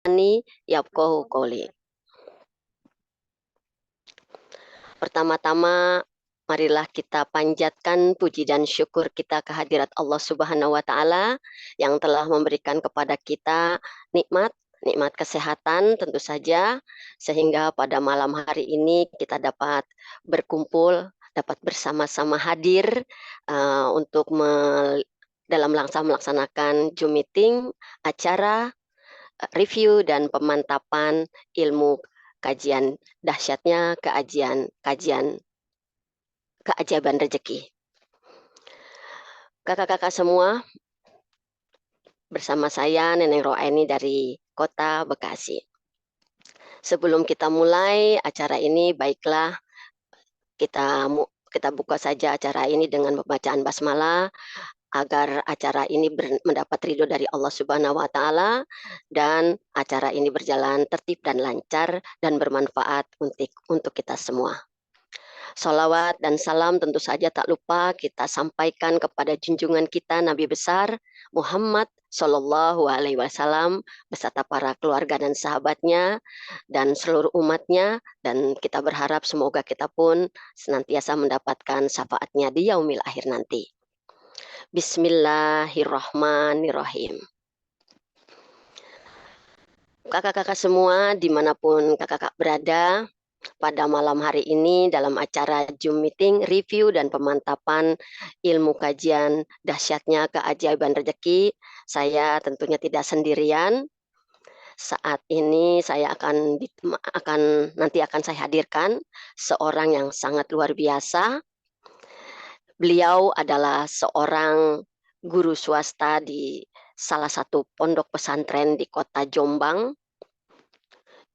lisani yafqahu qouli. Pertama-tama, marilah kita panjatkan puji dan syukur kita kehadirat Allah Subhanahu wa Ta'ala yang telah memberikan kepada kita nikmat kesehatan tentu saja, sehingga pada malam hari ini kita dapat berkumpul, dapat bersama-sama hadir untuk dalam rangka melaksanakan Zoom meeting, acara review dan pemantapan ilmu kajian dahsyatnya kajian keajaiban rezeki. Kakak-kakak semua, bersama saya Neneng Roaini dari Kota Bekasi. Sebelum kita mulai acara ini, baiklah kita buka saja acara ini dengan pembacaan basmalah agar acara ini mendapat ridho dari Allah Subhanahu wa Ta'ala dan acara ini berjalan tertib dan lancar dan bermanfaat untuk kita semua. Salawat dan salam tentu saja tak lupa kita sampaikan kepada junjungan kita Nabi besar Muhammad Sallallahu Alaihi Wasallam beserta para keluarga dan sahabatnya dan seluruh umatnya, dan kita berharap semoga kita pun senantiasa mendapatkan syafaatnya di yaumil akhir nanti. Bismillahirrahmanirrahim. Kakak-kakak semua dimanapun kakak-kakak berada, pada malam hari ini dalam acara Zoom meeting review dan pemantapan ilmu kajian dahsyatnya keajaiban rezeki, saya tentunya tidak sendirian. Saat ini saya nanti akan saya hadirkan seorang yang sangat luar biasa. Beliau adalah seorang guru swasta di salah satu pondok pesantren di kota Jombang.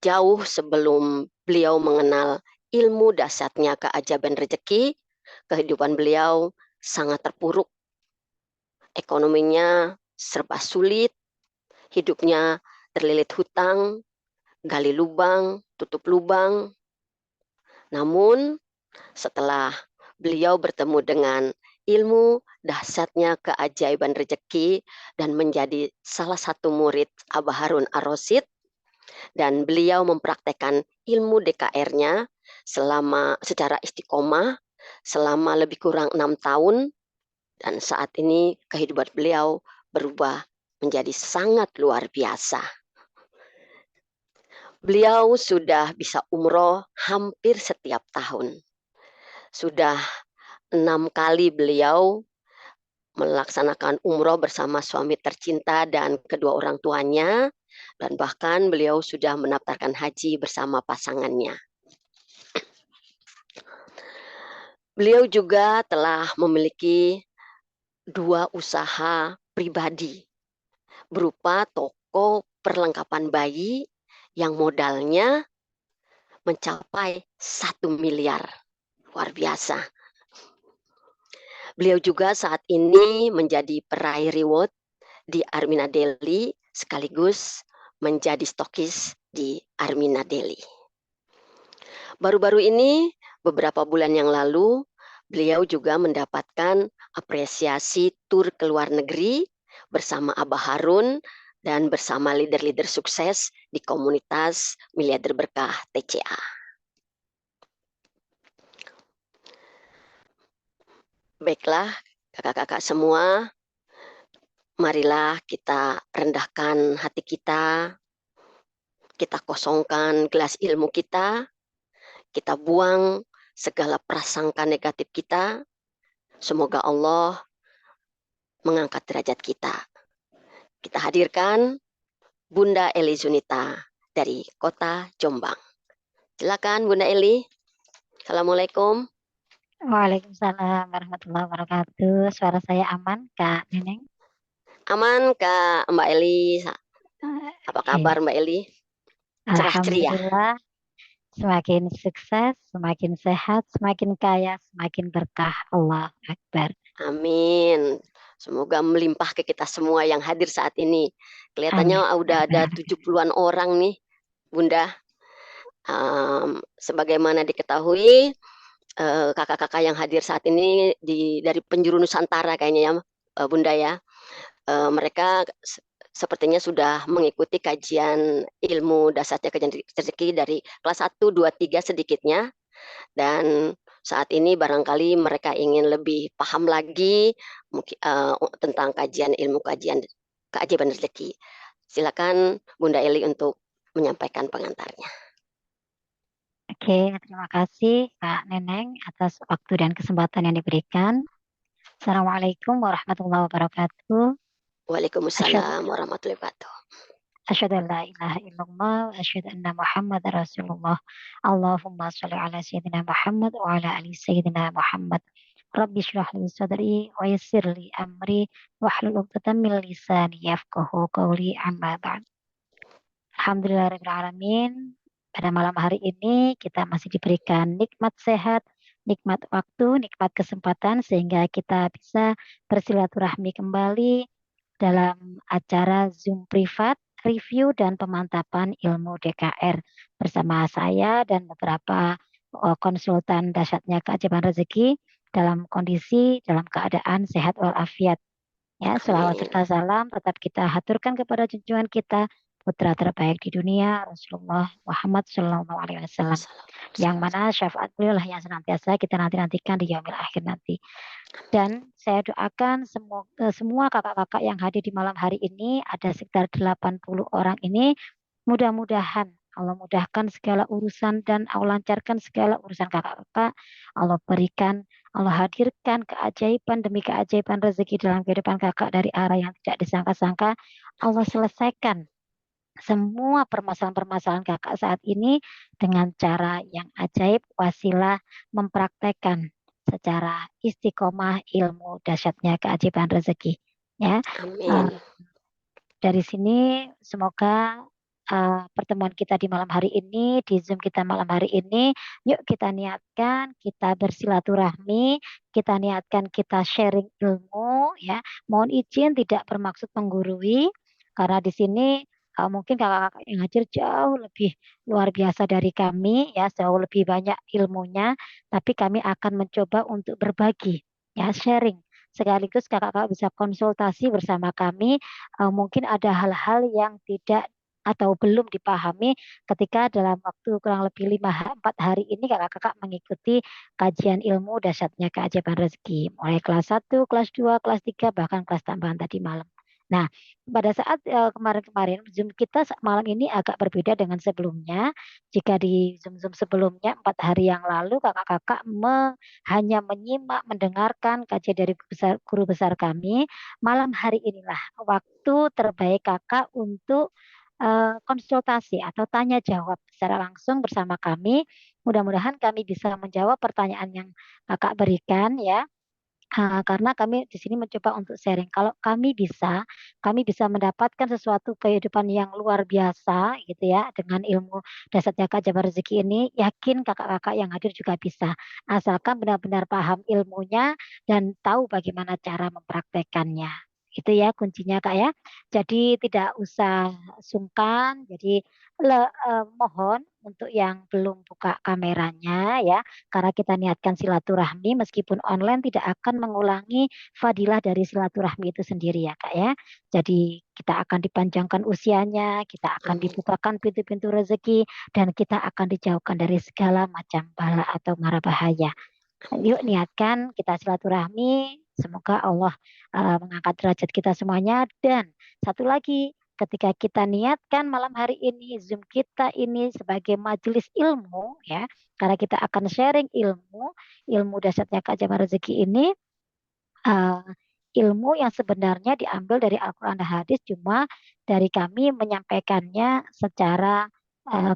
Jauh sebelum beliau mengenal ilmu dahsyatnya keajaiban rezeki, kehidupan beliau sangat terpuruk. Ekonominya serba sulit, hidupnya terlilit hutang, gali lubang, tutup lubang. Namun, setelah beliau bertemu dengan ilmu dahsyatnya keajaiban rezeki dan menjadi salah satu murid Abah Harun Ar-Rasyid, dan beliau mempraktekkan ilmu DKR-nya secara istiqomah selama lebih kurang 6 tahun, dan saat ini kehidupan beliau berubah menjadi sangat luar biasa. Beliau sudah bisa umroh hampir setiap tahun. Sudah 6 kali beliau melaksanakan umroh bersama suami tercinta dan kedua orang tuanya, dan bahkan beliau sudah mendaftarkan haji bersama pasangannya. Beliau juga telah memiliki 2 usaha pribadi berupa toko perlengkapan bayi yang modalnya mencapai 1 miliar. Luar biasa. Beliau juga saat ini menjadi peraih reward di Armina Daily sekaligus menjadi stokis di Armina Daily. Baru-baru ini, beberapa bulan yang lalu, beliau juga mendapatkan apresiasi tur ke luar negeri bersama Abah Harun dan bersama leader-leader sukses di komunitas Miliarder Berkah TCA. Baiklah, kakak-kakak semua, marilah kita rendahkan hati kita kosongkan gelas ilmu kita buang segala prasangka negatif kita. Semoga Allah mengangkat derajat kita. Kita hadirkan Bunda Eli Zunita dari Kota Jombang. Silakan Bunda Eli. Assalamualaikum. Waalaikumsalam warahmatullahi wabarakatuh. Suara saya aman, Kak Neneng? Aman, Kak Mbak Eli. Apa kabar Mbak Eli? Cerah ceria. Alhamdulillah, semakin sukses, semakin sehat, semakin kaya, semakin berkah. Allahu Akbar. Amin. Semoga melimpah ke kita semua yang hadir saat ini. Kelihatannya Amin. udah ada 70-an orang nih, Bunda. Sebagaimana diketahui, kakak-kakak yang hadir saat ini dari penjuru Nusantara kayaknya ya, Bunda ya. Mereka sepertinya sudah mengikuti kajian ilmu dasarnya kajian rezeki dari kelas 1, 2, 3 sedikitnya, dan saat ini barangkali mereka ingin lebih paham lagi tentang kajian ilmu kajian keajaiban rezeki. Silakan Bunda Eli untuk menyampaikan pengantarnya. Oke, terima kasih Kak Neneng atas waktu dan kesempatan yang diberikan. Assalamualaikum warahmatullahi wabarakatuh. Asyhadu Waalaikumsalam warahmatullahi wabarakatuh. asyhadu an la ilaha illallah wa asyhadu anna Muhammadar Rasulullah. Allahumma shalli ala sayyidina Muhammad wa ala ali sayyidina Muhammad. Rabbi shrah li sadri wa yassir li amri wahlul 'uqdatam min lisani yafqahu qawli, amma ba'd. Alhamdulillahirabbil alamin. Pada malam hari ini kita masih diberikan nikmat sehat, nikmat waktu, nikmat kesempatan sehingga kita bisa bersilaturahmi kembali dalam acara Zoom privat review dan pemantapan ilmu DKR bersama saya dan beberapa konsultan dahsyatnya keajaiban rezeki dalam kondisi dalam keadaan sehat walafiat. Ya, selawat Amin. serta salam tetap kita haturkan kepada junjungan kita, putra terbaik di dunia, Rasulullah Muhammad SAW, yang mana syafaat beliau lah yang senantiasa kita nantikan di yaumil akhir nanti. Dan saya doakan semua kakak-kakak yang hadir di malam hari ini, ada sekitar 80 orang ini, mudah-mudahan Allah mudahkan segala urusan dan Allah lancarkan segala urusan kakak-kakak. Allah berikan, Allah hadirkan keajaiban demi keajaiban rezeki dalam kehidupan kakak dari arah yang tidak disangka-sangka. Allah selesaikan semua permasalahan-permasalahan kakak saat ini dengan cara yang ajaib, wasilah mempraktekkan secara istiqomah ilmu dahsyatnya keajaiban rezeki. Ya, Amin. dari sini semoga pertemuan kita di malam hari ini, di Zoom kita malam hari ini, yuk kita niatkan, kita bersilaturahmi, kita niatkan kita sharing ilmu, ya. Mohon izin tidak bermaksud menggurui, karena di sini mungkin kakak-kakak yang hadir jauh lebih luar biasa dari kami, ya, jauh lebih banyak ilmunya, tapi kami akan mencoba untuk berbagi, ya, sharing. Sekaligus kakak-kakak bisa konsultasi bersama kami, mungkin ada hal-hal yang tidak atau belum dipahami ketika dalam waktu kurang lebih 4 hari ini kakak-kakak mengikuti kajian ilmu dahsyatnya keajaiban rezeki. Mulai kelas 1, kelas 2, kelas 3, bahkan kelas tambahan tadi malam. Nah, pada saat kemarin-kemarin Zoom kita malam ini agak berbeda dengan sebelumnya. Jika di Zoom-Zoom sebelumnya 4 hari yang lalu kakak-kakak hanya menyimak, mendengarkan kajian dari guru besar kami, malam hari inilah waktu terbaik kakak untuk konsultasi atau tanya jawab secara langsung bersama kami. Mudah-mudahan kami bisa menjawab pertanyaan yang Kakak berikan, ya. Karena kami di sini mencoba untuk sharing. Kalau kami bisa mendapatkan sesuatu kehidupan yang luar biasa gitu ya, dengan ilmu dasarnya keajaiban rezeki ini, yakin kakak-kakak yang hadir juga bisa. Asalkan benar-benar paham ilmunya dan tahu bagaimana cara mempraktekannya. Itu ya kuncinya Kak ya. Jadi tidak usah sungkan, jadi mohon untuk yang belum buka kameranya ya, karena kita niatkan silaturahmi meskipun online tidak akan mengulangi fadilah dari silaturahmi itu sendiri ya Kak ya. Jadi kita akan dipanjangkan usianya, kita akan Amin. dibukakan pintu-pintu rezeki, dan kita akan dijauhkan dari segala macam bala atau mara bahaya. Yuk niatkan kita silaturahmi, semoga Allah mengangkat derajat kita semuanya. Dan satu lagi, ketika kita niatkan malam hari ini Zoom kita ini sebagai majelis ilmu ya, karena kita akan sharing ilmu dasarnya keajaiban rezeki ini, eee, ilmu yang sebenarnya diambil dari Al-Quran dan hadis, cuma dari kami menyampaikannya secara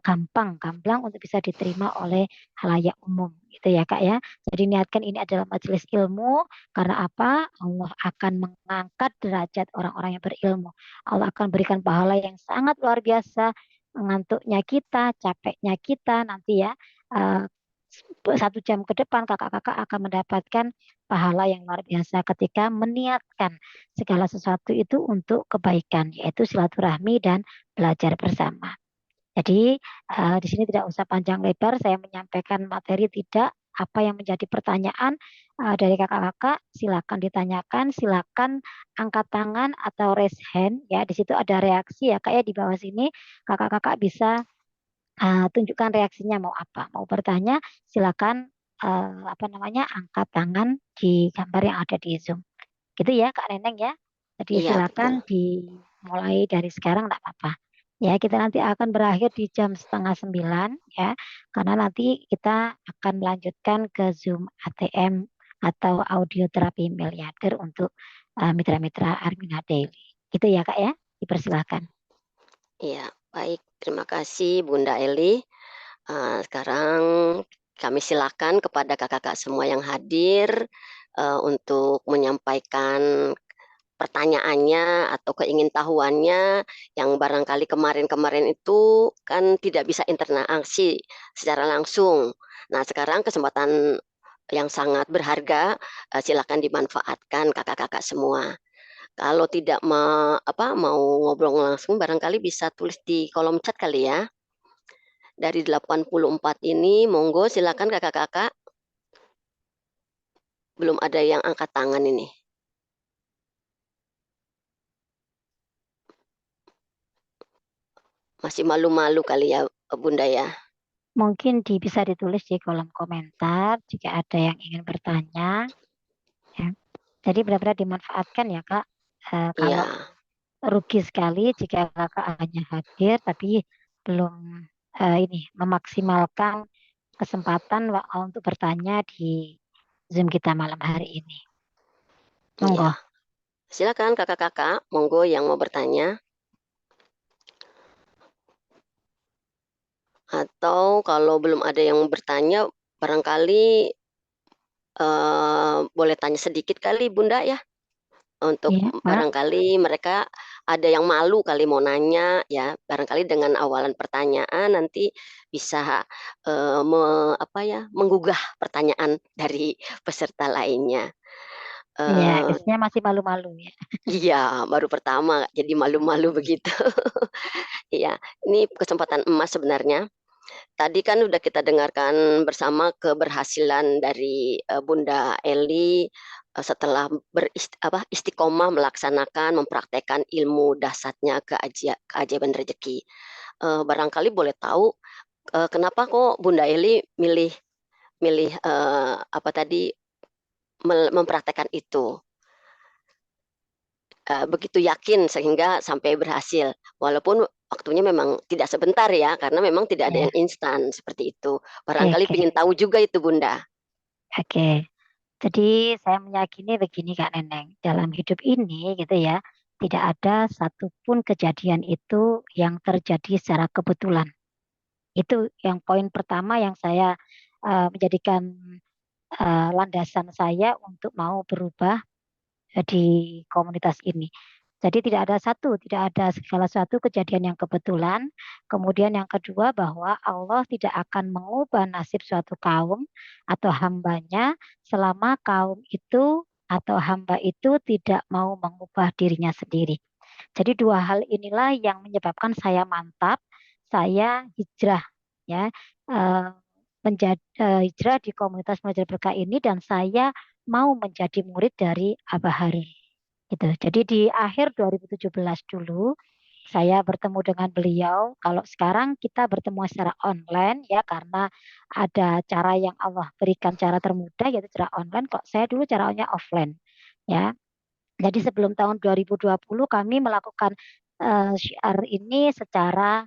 gamblang untuk bisa diterima oleh khalayak umum gitu ya Kak ya. Jadi niatkan ini adalah majelis ilmu, karena apa? Allah akan mengangkat derajat orang-orang yang berilmu. Allah akan berikan pahala yang sangat luar biasa, ngantuknya kita, capeknya kita nanti ya, eee, 1 jam ke depan kakak-kakak akan mendapatkan pahala yang luar biasa ketika meniatkan segala sesuatu itu untuk kebaikan, yaitu silaturahmi dan belajar bersama. Jadi, di sini tidak usah panjang lebar saya menyampaikan materi, tidak, apa yang menjadi pertanyaan dari kakak-kakak, silakan ditanyakan, silakan angkat tangan atau raise hand ya. Di situ ada reaksi ya Kak ya, di bawah sini kakak-kakak bisa tunjukkan reaksinya mau apa. Mau bertanya silakan apa namanya angkat tangan di gambar yang ada di Zoom. Gitu ya Kak Neneng ya. Jadi Iya, betul. silakan dimulai dari sekarang enggak apa-apa. Ya, kita nanti akan berakhir di jam setengah 9 ya. Karena nanti kita akan melanjutkan ke Zoom ATM atau audio terapi miliarder untuk mitra-mitra Armina Daily. Gitu ya Kak ya. Dipersilakan. Iya, baik. Terima kasih Bunda Eli. Sekarang kami silakan kepada kakak-kakak semua yang hadir untuk menyampaikan pertanyaannya atau keingintahuannya yang barangkali kemarin-kemarin itu kan tidak bisa interaksi secara langsung. Nah, sekarang kesempatan yang sangat berharga, silakan dimanfaatkan kakak-kakak semua. Kalau tidak mau ngobrol langsung barangkali bisa tulis di kolom chat kali ya. Dari 84 ini monggo silakan kakak-kakak. Belum ada yang angkat tangan ini. Masih malu-malu kali ya Bunda ya. Mungkin bisa ditulis di kolom komentar jika ada yang ingin bertanya. Ya. Jadi benar-benar dimanfaatkan ya Kak. Kalau Iya, rugi sekali jika kakak hanya hadir tapi belum ini memaksimalkan kesempatan untuk bertanya di Zoom kita malam hari ini. iya. Monggo. Silakan kakak-kakak, monggo yang mau bertanya. Atau kalau belum ada yang bertanya, barangkali boleh tanya sedikit kali Bunda ya, untuk Iya, Kak. barangkali mereka ada yang malu kali mau nanya ya, barangkali dengan awalan pertanyaan nanti bisa, apa ya, menggugah pertanyaan dari peserta lainnya. Iya, Eee, biasanya masih malu-malu ya. iya, baru pertama jadi malu-malu begitu. Iya, ini kesempatan emas sebenarnya. Tadi kan udah kita dengarkan bersama keberhasilan dari, Bunda Eli, setelah istiqomah melaksanakan, mempraktekkan ilmu dahsyatnya keajaiban rezeki. Barangkali boleh tahu, kenapa kok Bunda Eli milih milih, apa tadi, mempraktekkan itu? Begitu yakin sehingga sampai berhasil, walaupun waktunya memang tidak sebentar ya, karena memang tidak ada Ya, yang instan, seperti itu. Barangkali oke. ingin tahu juga itu, Bunda. Oke. Jadi saya meyakini begini Kak Neneng, dalam hidup ini gitu ya, tidak ada satupun kejadian itu yang terjadi secara kebetulan. Itu yang poin pertama yang saya menjadikan landasan saya untuk mau berubah di komunitas ini. Jadi tidak ada segala satu kejadian yang kebetulan. Kemudian yang kedua bahwa Allah tidak akan mengubah nasib suatu kaum atau hambanya selama kaum itu atau hamba itu tidak mau mengubah dirinya sendiri. Jadi dua hal inilah yang menyebabkan saya mantap, saya hijrah ya, hijrah di komunitas Belajar Berkah ini dan saya mau menjadi murid dari Abah Harun. Gitu. Jadi di akhir 2017 dulu saya bertemu dengan beliau. Kalau sekarang kita bertemu secara online ya karena ada cara yang Allah berikan cara termudah yaitu cara online. Kok saya dulu caranya offline ya. Jadi sebelum tahun 2020 kami melakukan syiar ini secara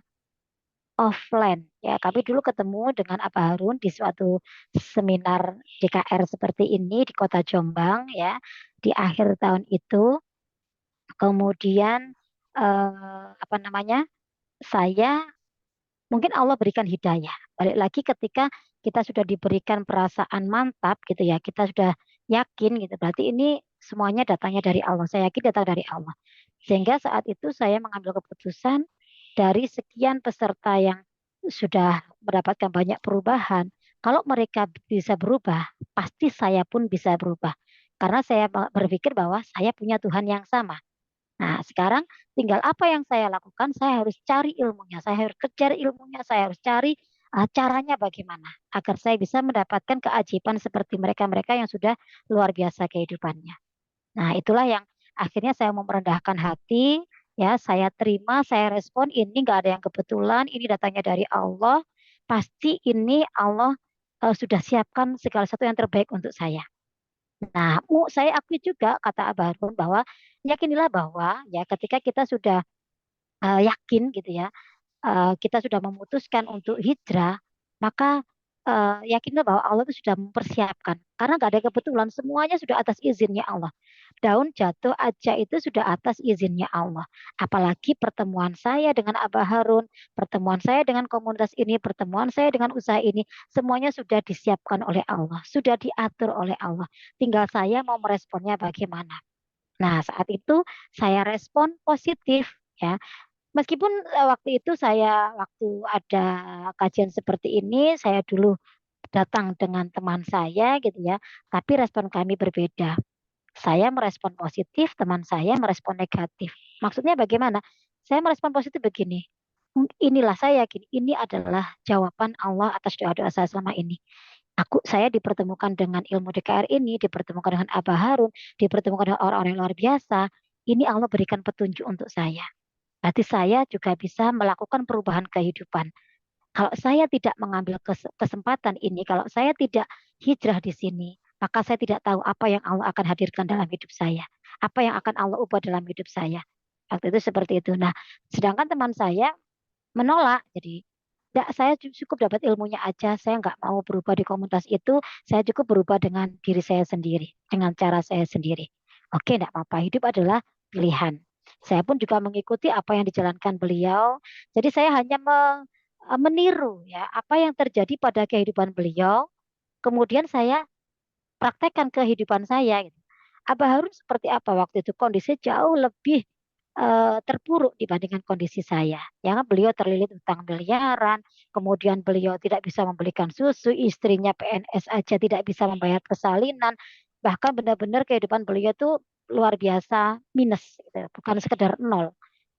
offline ya. Kami dulu ketemu dengan Abah Harun di suatu seminar DKR seperti ini di Kota Jombang ya di akhir tahun itu. Kemudian apa namanya? Saya mungkin Allah berikan hidayah. Balik lagi ketika kita sudah diberikan perasaan mantap gitu ya, kita sudah yakin gitu. Berarti ini semuanya datangnya dari Allah. Saya yakin datang dari Allah. Sehingga saat itu saya mengambil keputusan dari sekian peserta yang sudah mendapatkan banyak perubahan. Kalau mereka bisa berubah, pasti saya pun bisa berubah. Karena saya berpikir bahwa saya punya Tuhan yang sama. Nah, sekarang tinggal apa yang saya lakukan, saya harus cari ilmunya, saya harus kejar ilmunya, saya harus cari caranya bagaimana agar saya bisa mendapatkan keajaiban seperti mereka-mereka yang sudah luar biasa kehidupannya. Nah, itulah yang akhirnya saya mau merendahkan hati, ya, saya terima, saya respon, ini nggak ada yang kebetulan, ini datangnya dari Allah, pasti ini Allah sudah siapkan segala sesuatu yang terbaik untuk saya. Nah, saya akui juga kata Abah Harun bahwa yakinilah bahwa ya ketika kita sudah yakin gitu ya, kita sudah memutuskan untuk hijrah, maka yakinlah bahwa Allah itu sudah mempersiapkan. Karena nggak ada kebetulan, semuanya sudah atas izinnya Allah. Daun jatuh aja itu sudah atas izinnya Allah. Apalagi pertemuan saya dengan Abah Harun, pertemuan saya dengan komunitas ini, pertemuan saya dengan usaha ini, semuanya sudah disiapkan oleh Allah, sudah diatur oleh Allah. Tinggal saya mau meresponnya bagaimana. Nah, saat itu saya respon positif ya. Meskipun waktu itu waktu ada kajian seperti ini, saya dulu datang dengan teman saya gitu ya, tapi respon kami berbeda. Saya merespon positif, teman saya merespon negatif. Maksudnya bagaimana? Saya merespon positif begini. Inilah saya yakin ini adalah jawaban Allah atas doa-doa saya selama ini. Saya dipertemukan dengan ilmu DKR ini, dipertemukan dengan Abah Harun, dipertemukan dengan orang-orang yang luar biasa. Ini Allah berikan petunjuk untuk saya. Berarti saya juga bisa melakukan perubahan kehidupan. Kalau saya tidak mengambil kesempatan ini, kalau saya tidak hijrah di sini, maka saya tidak tahu apa yang Allah akan hadirkan dalam hidup saya. Apa yang akan Allah ubah dalam hidup saya. Waktu itu seperti itu. Nah, sedangkan teman saya menolak. Jadi, "Nggak, saya cukup dapat ilmunya aja. Saya nggak mau berubah di komunitas itu. Saya cukup berubah dengan diri saya sendiri, dengan cara saya sendiri." Oke, enggak apa-apa. Hidup adalah pilihan. Saya pun juga mengikuti apa yang dijalankan beliau. Jadi saya hanya meniru ya apa yang terjadi pada kehidupan beliau. Kemudian saya praktekkan kehidupan saya. Gitu. Abah Harun seperti apa waktu itu? Kondisi jauh lebih terpuruk dibandingkan kondisi saya. Ya kan beliau terlilit utang miliaran, kemudian beliau tidak bisa membelikan susu, istrinya PNS aja tidak bisa membayar persalinan, bahkan benar-benar kehidupan beliau tuh luar biasa minus, gitu, bukan sekedar nol.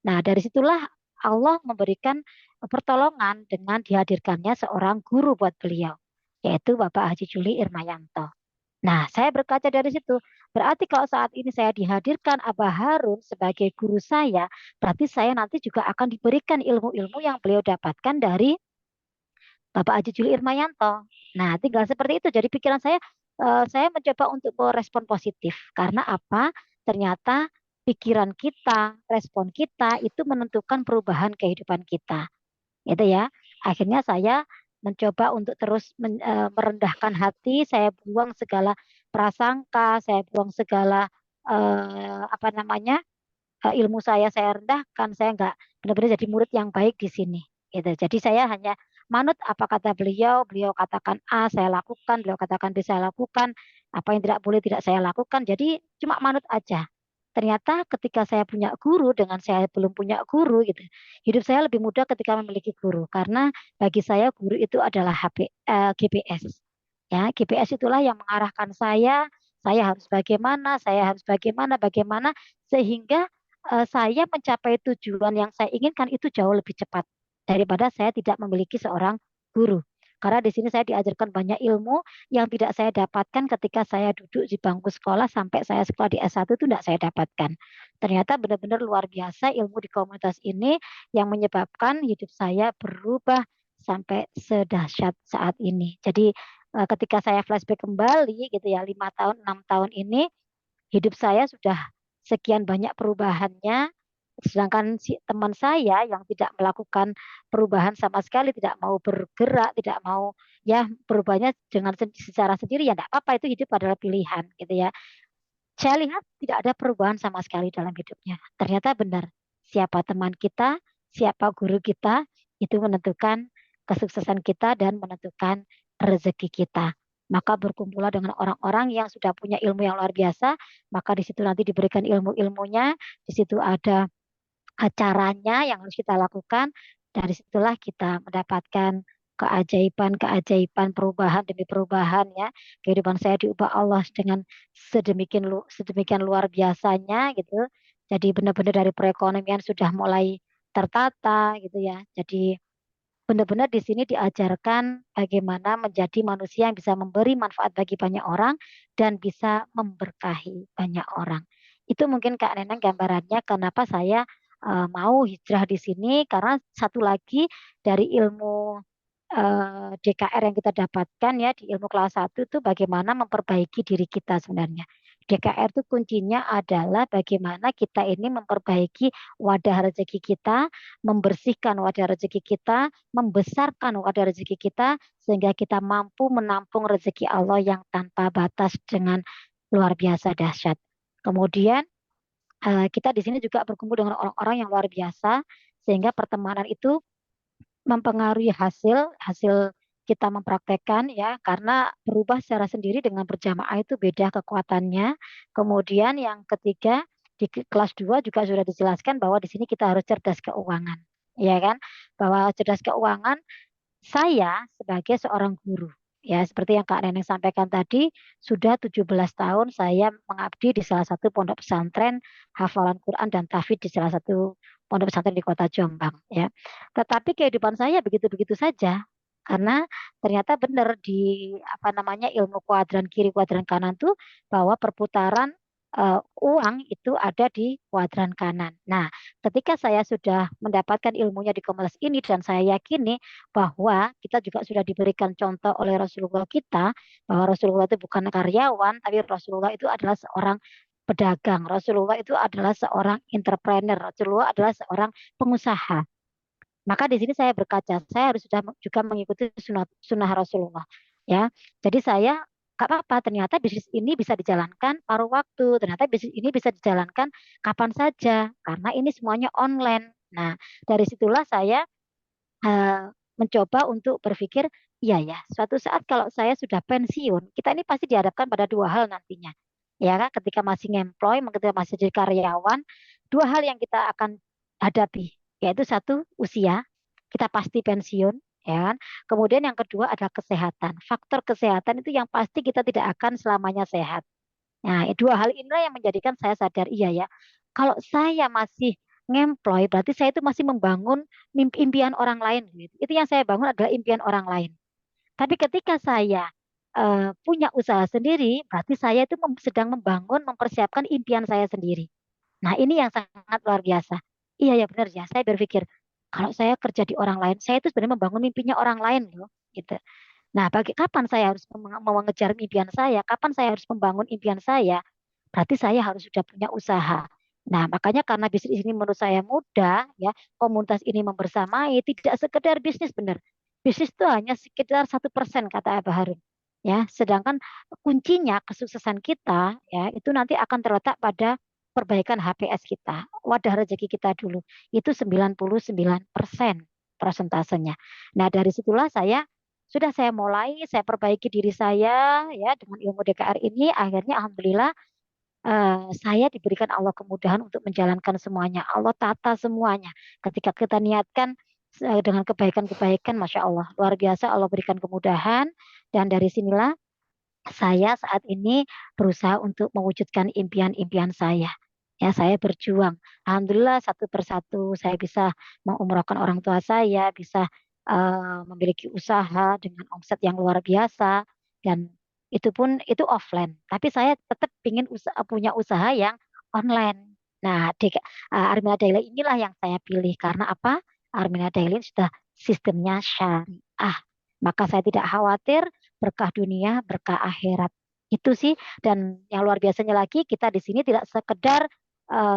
Nah, dari situlah Allah memberikan pertolongan dengan dihadirkannya seorang guru buat beliau, yaitu Bapak Haji Juli Irmayanto. Nah, saya berkaca dari situ. Berarti kalau saat ini saya dihadirkan Abah Harun sebagai guru saya, berarti saya nanti juga akan diberikan ilmu-ilmu yang beliau dapatkan dari Bapak Haji Juli Irmayanto. Nah, tinggal seperti itu. Jadi pikiran saya mencoba untuk merespon positif. Karena apa? Ternyata pikiran kita, respon kita itu menentukan perubahan kehidupan kita gitu ya. Akhirnya saya mencoba untuk terus merendahkan hati, saya buang segala prasangka, saya buang segala apa namanya ilmu saya rendahkan, saya nggak benar-benar jadi murid yang baik di sini. Gitu. Jadi saya hanya manut apa kata beliau, beliau katakan A saya lakukan, beliau katakan B saya lakukan, apa yang tidak boleh tidak saya lakukan. Jadi cuma manut aja. Ternyata ketika saya punya guru dengan saya belum punya guru gitu, hidup saya lebih mudah ketika memiliki guru karena bagi saya guru itu adalah GPS. Ya, GPS itulah yang mengarahkan saya harus bagaimana, bagaimana sehingga saya mencapai tujuan yang saya inginkan itu jauh lebih cepat daripada saya tidak memiliki seorang guru. Karena di sini saya diajarkan banyak ilmu yang tidak saya dapatkan ketika saya duduk di bangku sekolah sampai saya sekolah di S1 itu tidak saya dapatkan. Ternyata benar-benar luar biasa ilmu di komunitas ini yang menyebabkan hidup saya berubah sampai sedahsyat saat ini. Jadi ketika saya flashback kembali gitu ya 5 tahun 6 tahun ini hidup saya sudah sekian banyak perubahannya, sedangkan si teman saya yang tidak melakukan perubahan sama sekali, tidak mau bergerak, tidak mau ya berubahnya dengan secara sendiri ya tidak apa-apa itu hidup adalah pilihan gitu ya. Saya lihat tidak ada perubahan sama sekali dalam hidupnya. Ternyata benar, siapa teman kita, siapa guru kita, itu menentukan kesuksesan kita dan menentukan rezeki kita. Maka berkumpullah dengan orang-orang yang sudah punya ilmu yang luar biasa, maka di situ nanti diberikan ilmu-ilmunya, di situ ada caranya yang harus kita lakukan. Dari situlah kita mendapatkan keajaiban-keajaiban perubahan demi perubahan ya. Kehidupan saya diubah Allah dengan sedemikian luar biasanya gitu. Jadi benar-benar dari perekonomian sudah mulai tertata gitu ya. Jadi benar-benar di sini diajarkan bagaimana menjadi manusia yang bisa memberi manfaat bagi banyak orang dan bisa memberkahi banyak orang. Itu mungkin Kak Neneng gambarannya kenapa saya mau hijrah di sini, karena satu lagi dari ilmu DKR yang kita dapatkan ya di ilmu kelas 1 itu bagaimana memperbaiki diri kita sebenarnya. DKR itu kuncinya adalah bagaimana kita ini memperbaiki wadah rezeki kita, membersihkan wadah rezeki kita, membesarkan wadah rezeki kita sehingga kita mampu menampung rezeki Allah yang tanpa batas dengan luar biasa dahsyat. Kemudian kita di sini juga berkumpul dengan orang-orang yang luar biasa sehingga pertemanan itu mempengaruhi hasil hasil kita mempraktekkan ya, karena berubah secara sendiri dengan berjamaah itu beda kekuatannya. Kemudian yang ketiga di kelas 2 juga sudah dijelaskan bahwa di sini kita harus cerdas keuangan, ya kan? Bahwa cerdas keuangan saya sebagai seorang guru, ya seperti yang Kak Neneng sampaikan tadi, sudah 17 tahun saya mengabdi di salah satu pondok pesantren hafalan Quran dan tahfidz di salah satu pondok pesantren di kota Jombang, ya. Tetapi kehidupan saya begitu-begitu saja. Karena ternyata benar di apa namanya ilmu kuadran kiri kuadran kanan tuh bahwa perputaran uang itu ada di kuadran kanan. Nah, ketika saya sudah mendapatkan ilmunya di Komeles ini dan saya yakini bahwa kita juga sudah diberikan contoh oleh Rasulullah kita bahwa Rasulullah itu bukan karyawan, tapi Rasulullah itu adalah seorang pedagang. Rasulullah itu adalah seorang entrepreneur. Rasulullah adalah seorang pengusaha. Maka di sini saya berkaca, saya harus sudah juga mengikuti sunnah Rasulullah. Ya, jadi saya gak apa-apa. Ternyata bisnis ini bisa dijalankan paruh waktu. Ternyata bisnis ini bisa dijalankan kapan saja karena ini semuanya online. Nah, dari situlah saya eh, mencoba untuk berpikir, iya ya, suatu saat kalau saya sudah pensiun, kita ini pasti dihadapkan pada dua hal nantinya. Ya kan, ketika masih ngemploy, ketika masih jadi karyawan, dua hal yang kita akan hadapi, yaitu satu usia, kita pasti pensiun, ya kan? Kemudian yang kedua adalah kesehatan. Faktor kesehatan itu yang pasti kita tidak akan selamanya sehat. Nah, dua hal inilah yang menjadikan saya sadar, iya ya, kalau saya masih ngemploy, berarti saya itu masih membangun impian orang lain. Gitu. Itu yang saya bangun adalah impian orang lain. Tapi ketika saya punya usaha sendiri, berarti saya itu sedang membangun, mempersiapkan impian saya sendiri. Nah, ini yang sangat luar biasa. Iya ya benar ya, saya berpikir, kalau saya kerja di orang lain, saya itu sebenarnya membangun mimpinya orang lain loh. Gitu. Nah, kapan saya harus mengejar impian saya? Kapan saya harus membangun impian saya? Berarti saya harus sudah punya usaha. Nah, makanya karena bisnis ini menurut saya mudah, ya, komunitas ini membersamai, tidak sekedar bisnis benar. Bisnis itu hanya sekitar 1% kata Abah Harun. Ya, sedangkan kuncinya kesuksesan kita, ya, itu nanti akan terletak pada perbaikan HPS kita, wadah rezeki kita dulu. Itu 99% persentasenya. Nah, dari situlah saya mulai, saya perbaiki diri saya ya dengan ilmu DKR ini. Akhirnya alhamdulillah saya diberikan Allah kemudahan untuk menjalankan semuanya. Allah tata semuanya. Ketika kita niatkan dengan kebaikan-kebaikan, Masya Allah, luar biasa Allah berikan kemudahan. Dan dari sinilah saya saat ini berusaha untuk mewujudkan impian-impian saya. Ya, saya berjuang. Alhamdulillah satu persatu saya bisa mengumrohkan orang tua saya, bisa memiliki usaha dengan omset yang luar biasa dan itu pun itu offline. Tapi saya tetap ingin punya usaha yang online. Nah, Armina Daily inilah yang saya pilih karena apa? Armina Daily sudah sistemnya syariah. Maka saya tidak khawatir berkah dunia, berkah akhirat. Itu sih dan yang luar biasanya lagi kita di sini tidak sekedar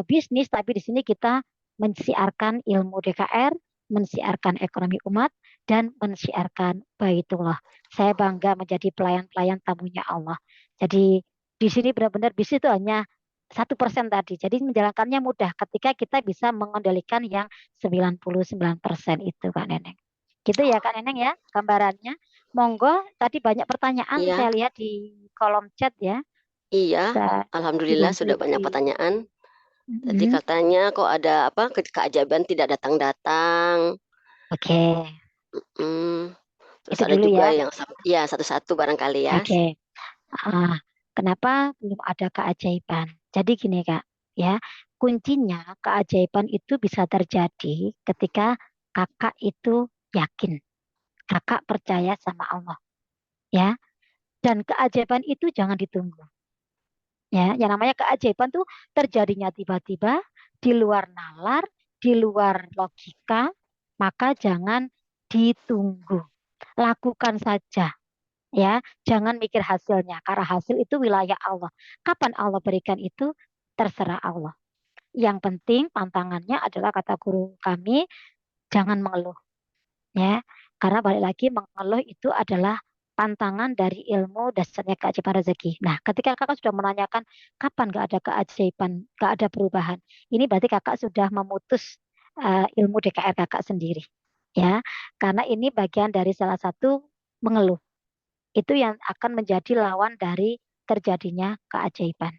bisnis tapi di sini kita mensiarkan ilmu DKR, mensiarkan ekonomi umat dan mensiarkan baitullah. Saya bangga menjadi pelayan-pelayan tamunya Allah. Jadi di sini benar-benar bisnis itu hanya 1% tadi. Jadi menjalankannya mudah ketika kita bisa mengendalikan yang 99% itu Kak Neneng. Gitu ya Kak Neneng ya gambarannya. Monggo, tadi banyak pertanyaan Iya, saya lihat di kolom chat ya. iya. Bisa Alhamdulillah dibantu sudah banyak di. pertanyaan. Tadi Mhm. katanya kok ada apa keajaiban tidak datang-datang. Oke, Hmm, terus itu ada dulu juga ya. yang ya satu-satu barangkali ya. Oke. Ah, kenapa belum ada keajaiban? Jadi gini Kak, ya kuncinya keajaiban itu bisa terjadi ketika kakak itu yakin. Kakak percaya sama Allah, ya. Dan keajaiban itu jangan ditunggu. Ya, yang namanya keajaiban tuh terjadinya tiba-tiba di luar nalar, di luar logika, maka jangan ditunggu. Lakukan saja, ya. Jangan mikir hasilnya karena hasil itu wilayah Allah. Kapan Allah berikan itu terserah Allah. Yang penting pantangannya adalah kata guru kami, jangan mengeluh, ya. Karena balik lagi mengeluh itu adalah pantangan dari ilmu dasarnya keajaiban rezeki. Nah, ketika kakak sudah menanyakan kapan gak ada keajaiban, gak ada perubahan, ini berarti kakak sudah memutus ilmu DKR kakak sendiri, ya. Karena ini bagian dari salah satu mengeluh. Itu yang akan menjadi lawan dari terjadinya keajaiban.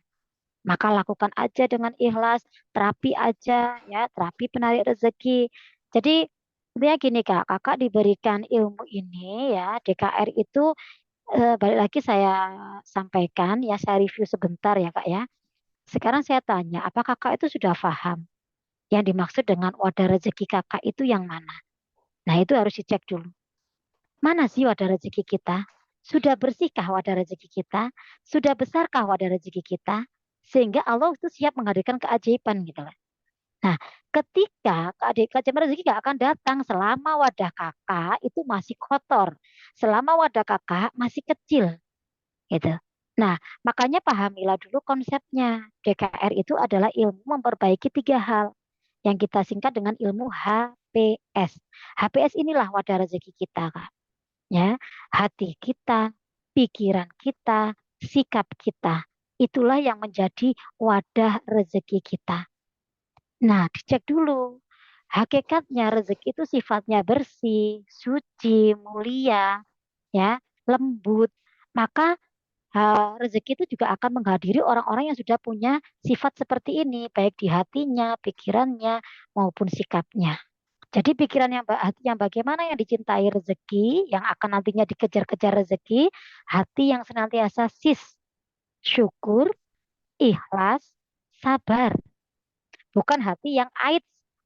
Maka lakukan aja dengan ikhlas, terapi aja, ya, terapi penarik rezeki. Jadi intinya gini Kak, kakak diberikan ilmu ini, ya, DKR itu balik lagi saya sampaikan, ya, saya review sebentar ya Kak, ya. Sekarang saya tanya, apa kakak itu sudah paham yang dimaksud dengan wadah rezeki kakak itu yang mana? Nah, itu harus dicek dulu. Mana sih wadah rezeki kita? Sudah bersihkah wadah rezeki kita? Sudah besarkah wadah rezeki kita? Sehingga Allah itu siap menghadirkan keajaiban gitu loh. Nah, ketika keajaiban rezeki gak akan datang selama wadah kakak itu masih kotor. Selama wadah kakak masih kecil gitu. Nah, makanya pahamilah dulu konsepnya. DKR itu adalah ilmu memperbaiki tiga hal yang kita singkat dengan ilmu HPS. HPS inilah wadah rezeki kita, Kak. Ya, hati kita, pikiran kita, sikap kita, itulah yang menjadi wadah rezeki kita. Nah, dicek dulu. Hakikatnya rezeki itu sifatnya bersih, suci, mulia, ya, lembut. Maka rezeki itu juga akan menghadiri orang-orang yang sudah punya sifat seperti ini, baik di hatinya, pikirannya, maupun sikapnya. Jadi pikiran hati yang bagaimana yang dicintai rezeki, yang akan nantinya dikejar-kejar rezeki, hati yang senantiasa syukur, ikhlas, sabar. Bukan hati yang ait,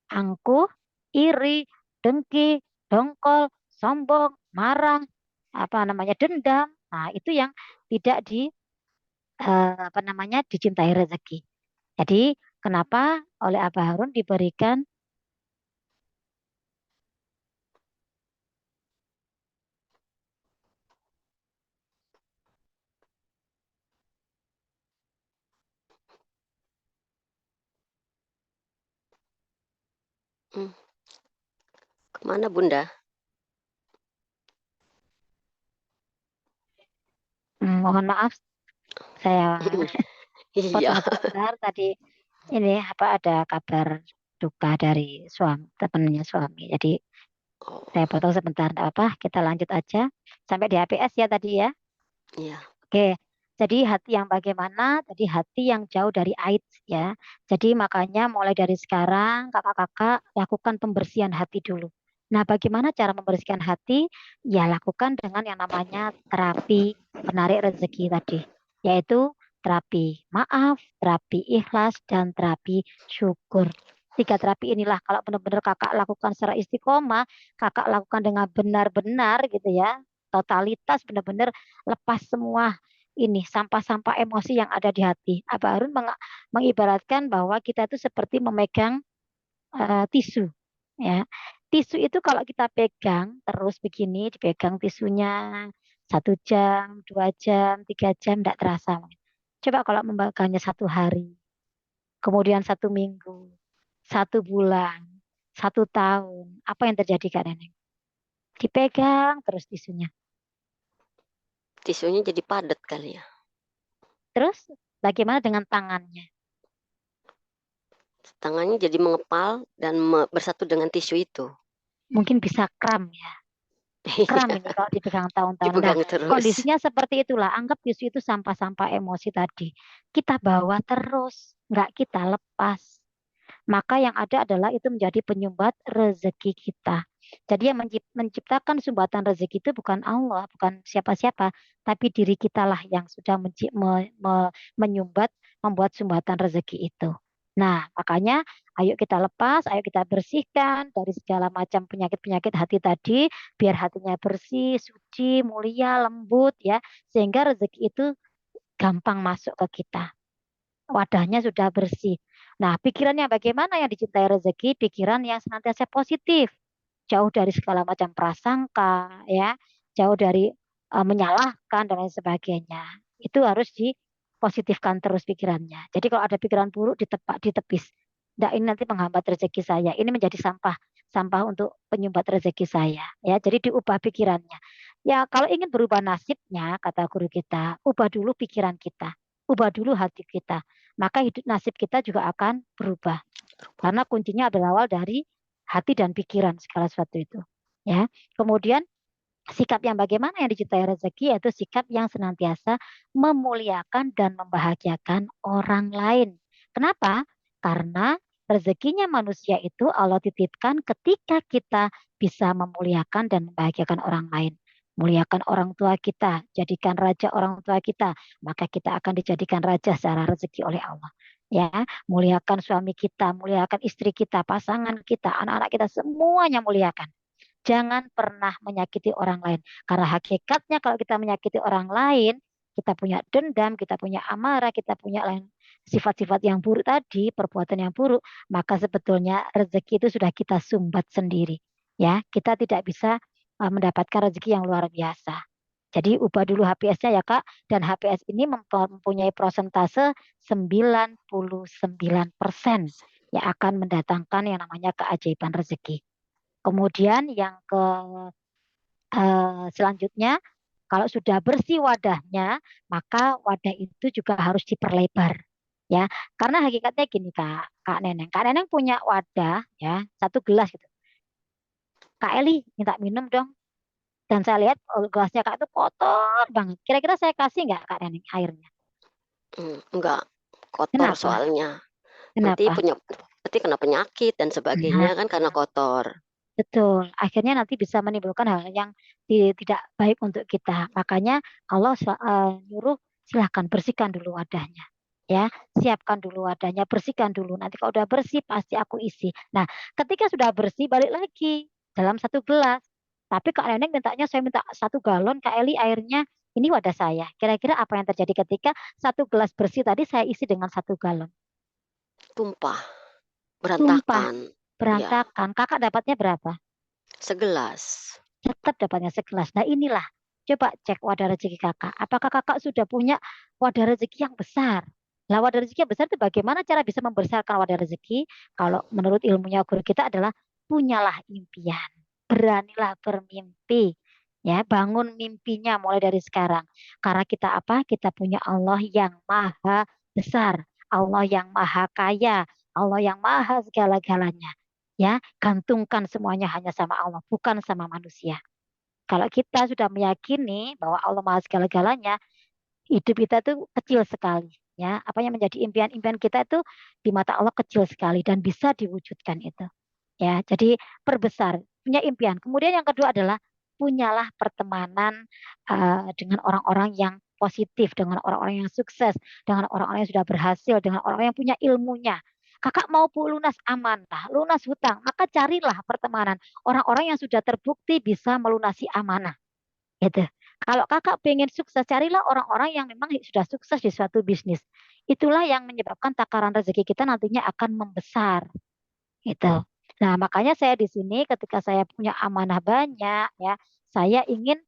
angkuh, iri, dengki, dongkol, sombong, marah, apa namanya dendam. Nah, itu yang tidak apa namanya dicintai rezeki. Jadi kenapa oleh Abah Harun diberikan Hmm, kemana Bunda? mohon maaf saya Iya. potong sebentar tadi ini apa ada kabar duka dari suami temannya suami. Jadi saya Oh, potong sebentar, tidak apa, kita lanjut aja sampai di HPS ya tadi ya. iya. Oke, jadi hati yang bagaimana? Tadi hati yang jauh dari AIDS ya. Jadi makanya mulai dari sekarang kakak-kakak lakukan pembersihan hati dulu. Nah, bagaimana cara membersihkan hati? Ya lakukan dengan yang namanya terapi penarik rezeki tadi, yaitu terapi maaf, terapi ikhlas, dan terapi syukur. Tiga terapi inilah kalau benar-benar kakak lakukan secara istiqomah, kakak lakukan dengan benar-benar gitu ya, totalitas benar-benar lepas semua ini sampah-sampah emosi yang ada di hati. Abah Harun mengibaratkan bahwa kita itu seperti memegang tisu, ya. Tisu itu kalau kita pegang terus begini, dipegang tisunya 1 jam, 2 jam, 3 jam, tidak terasa. Coba kalau membagainya 1 hari, kemudian 1 minggu, 1 bulan, 1 tahun, apa yang terjadi Kak Neneng? Dipegang terus tisunya. Tisunya jadi padat kali ya. Terus bagaimana dengan tangannya? Tangannya jadi mengepal dan bersatu dengan tisu itu. Mungkin bisa kram ya. Kram Iya, ini kalau dipegang tahun-tahun. Nah, dipegang terus. kondisinya seperti itulah. Anggap tisu itu sampah-sampah emosi tadi. Kita bawa terus, nggak kita lepas. Maka yang ada adalah itu menjadi penyumbat rezeki kita. Jadi yang menciptakan sumbatan rezeki itu bukan Allah, bukan siapa-siapa, tapi diri kita lah yang sudah menyumbat, membuat sumbatan rezeki itu. Nah, makanya ayo kita lepas, ayo kita bersihkan dari segala macam penyakit-penyakit hati tadi, biar hatinya bersih, suci, mulia, lembut ya, sehingga rezeki itu gampang masuk ke kita. Wadahnya sudah bersih. Nah, pikirannya bagaimana yang dicintai rezeki? Pikiran yang senantiasa positif, jauh dari segala macam prasangka, ya, jauh dari menyalahkan dan lain sebagainya. Itu harus dipositifkan terus pikirannya. Jadi kalau ada pikiran buruk ditepis. Nah, ini nanti menghambat rezeki saya. Ini menjadi sampah, sampah untuk penyumbat rezeki saya. Ya, jadi diubah pikirannya. Ya, kalau ingin berubah nasibnya, kata guru kita, ubah dulu pikiran kita, ubah dulu hati kita. Maka hidup nasib kita juga akan berubah. Karena kuncinya berawal dari hati dan pikiran segala sesuatu itu. Ya. Kemudian sikap yang bagaimana yang dicintai rezeki yaitu sikap yang senantiasa memuliakan dan membahagiakan orang lain. Kenapa? Karena rezekinya manusia itu Allah titipkan ketika kita bisa memuliakan dan membahagiakan orang lain. Muliakan orang tua kita, jadikan raja orang tua kita, maka kita akan dijadikan raja secara rezeki oleh Allah. Ya, muliakan suami kita, muliakan istri kita, pasangan kita, anak-anak kita, semuanya muliakan. Jangan pernah menyakiti orang lain. Karena hakikatnya kalau kita menyakiti orang lain, kita punya dendam, kita punya amarah, kita punya lain sifat-sifat yang buruk tadi, perbuatan yang buruk, maka sebetulnya rezeki itu sudah kita sumbat sendiri. Ya, kita tidak bisa mendapatkan rezeki yang luar biasa. Jadi ubah dulu HPS-nya ya Kak, dan HPS ini mempunyai persentase 99% yang akan mendatangkan yang namanya keajaiban rezeki. Kemudian yang selanjutnya, kalau sudah bersih wadahnya, maka wadah itu juga harus diperlebar. Ya, karena hakikatnya gini Kak Neneng. Kak Neneng punya wadah ya, satu gelas gitu. Kak Eli minta minum dong. Dan saya lihat gelasnya Kak itu kotor banget. Kira-kira saya kasih nggak Kak Neneng airnya? Enggak, kotor Kenapa? soalnya. Nanti Kenapa? nanti kena penyakit dan sebagainya Nah, kan karena kotor. betul. Akhirnya nanti bisa menimbulkan hal yang tidak baik untuk kita. Makanya Allah nyuruh silahkan bersihkan dulu wadahnya. Ya, siapkan dulu wadahnya, bersihkan dulu. Nanti kalau udah bersih pasti aku isi. Nah, ketika sudah bersih balik lagi dalam satu gelas. Tapi Kak Neneng mintanya saya minta 1 galon, Kak Eli airnya ini wadah saya. Kira-kira apa yang terjadi ketika satu gelas bersih tadi saya isi dengan 1 galon? Tumpah, Tumpah, berantakan. Ya, berantakan. Kakak dapatnya berapa? segelas. Tetap dapatnya segelas. Nah inilah, coba cek wadah rezeki kakak. Apakah kakak sudah punya wadah rezeki yang besar? Nah wadah rezeki yang besar itu bagaimana cara bisa membesarkan wadah rezeki? Kalau menurut ilmunya guru kita adalah punyalah impian. Beranilah bermimpi. Ya, bangun mimpinya mulai dari sekarang. Karena kita apa? Kita punya Allah yang maha besar. Allah yang maha kaya. Allah yang maha segala-galanya. Ya, gantungkan semuanya hanya sama Allah, bukan sama manusia. Kalau kita sudah meyakini bahwa Allah Maha segala-galanya, hidup kita itu kecil sekali. Ya, apa yang menjadi impian-impian kita itu di mata Allah kecil sekali dan bisa diwujudkan itu. Ya, jadi perbesar, punya impian. Kemudian yang kedua adalah punyalah pertemanan dengan orang-orang yang positif, dengan orang-orang yang sukses, dengan orang-orang yang sudah berhasil, dengan orang-orang yang punya ilmunya. Kakak mau lunas amanah, lunas hutang, maka carilah pertemanan orang-orang yang sudah terbukti bisa melunasi amanah. Gitu. Kalau kakak pengen sukses, carilah orang-orang yang memang sudah sukses di suatu bisnis. Itulah yang menyebabkan takaran rezeki kita nantinya akan membesar. Gitu. Nah, makanya saya di sini ketika saya punya amanah banyak ya, saya ingin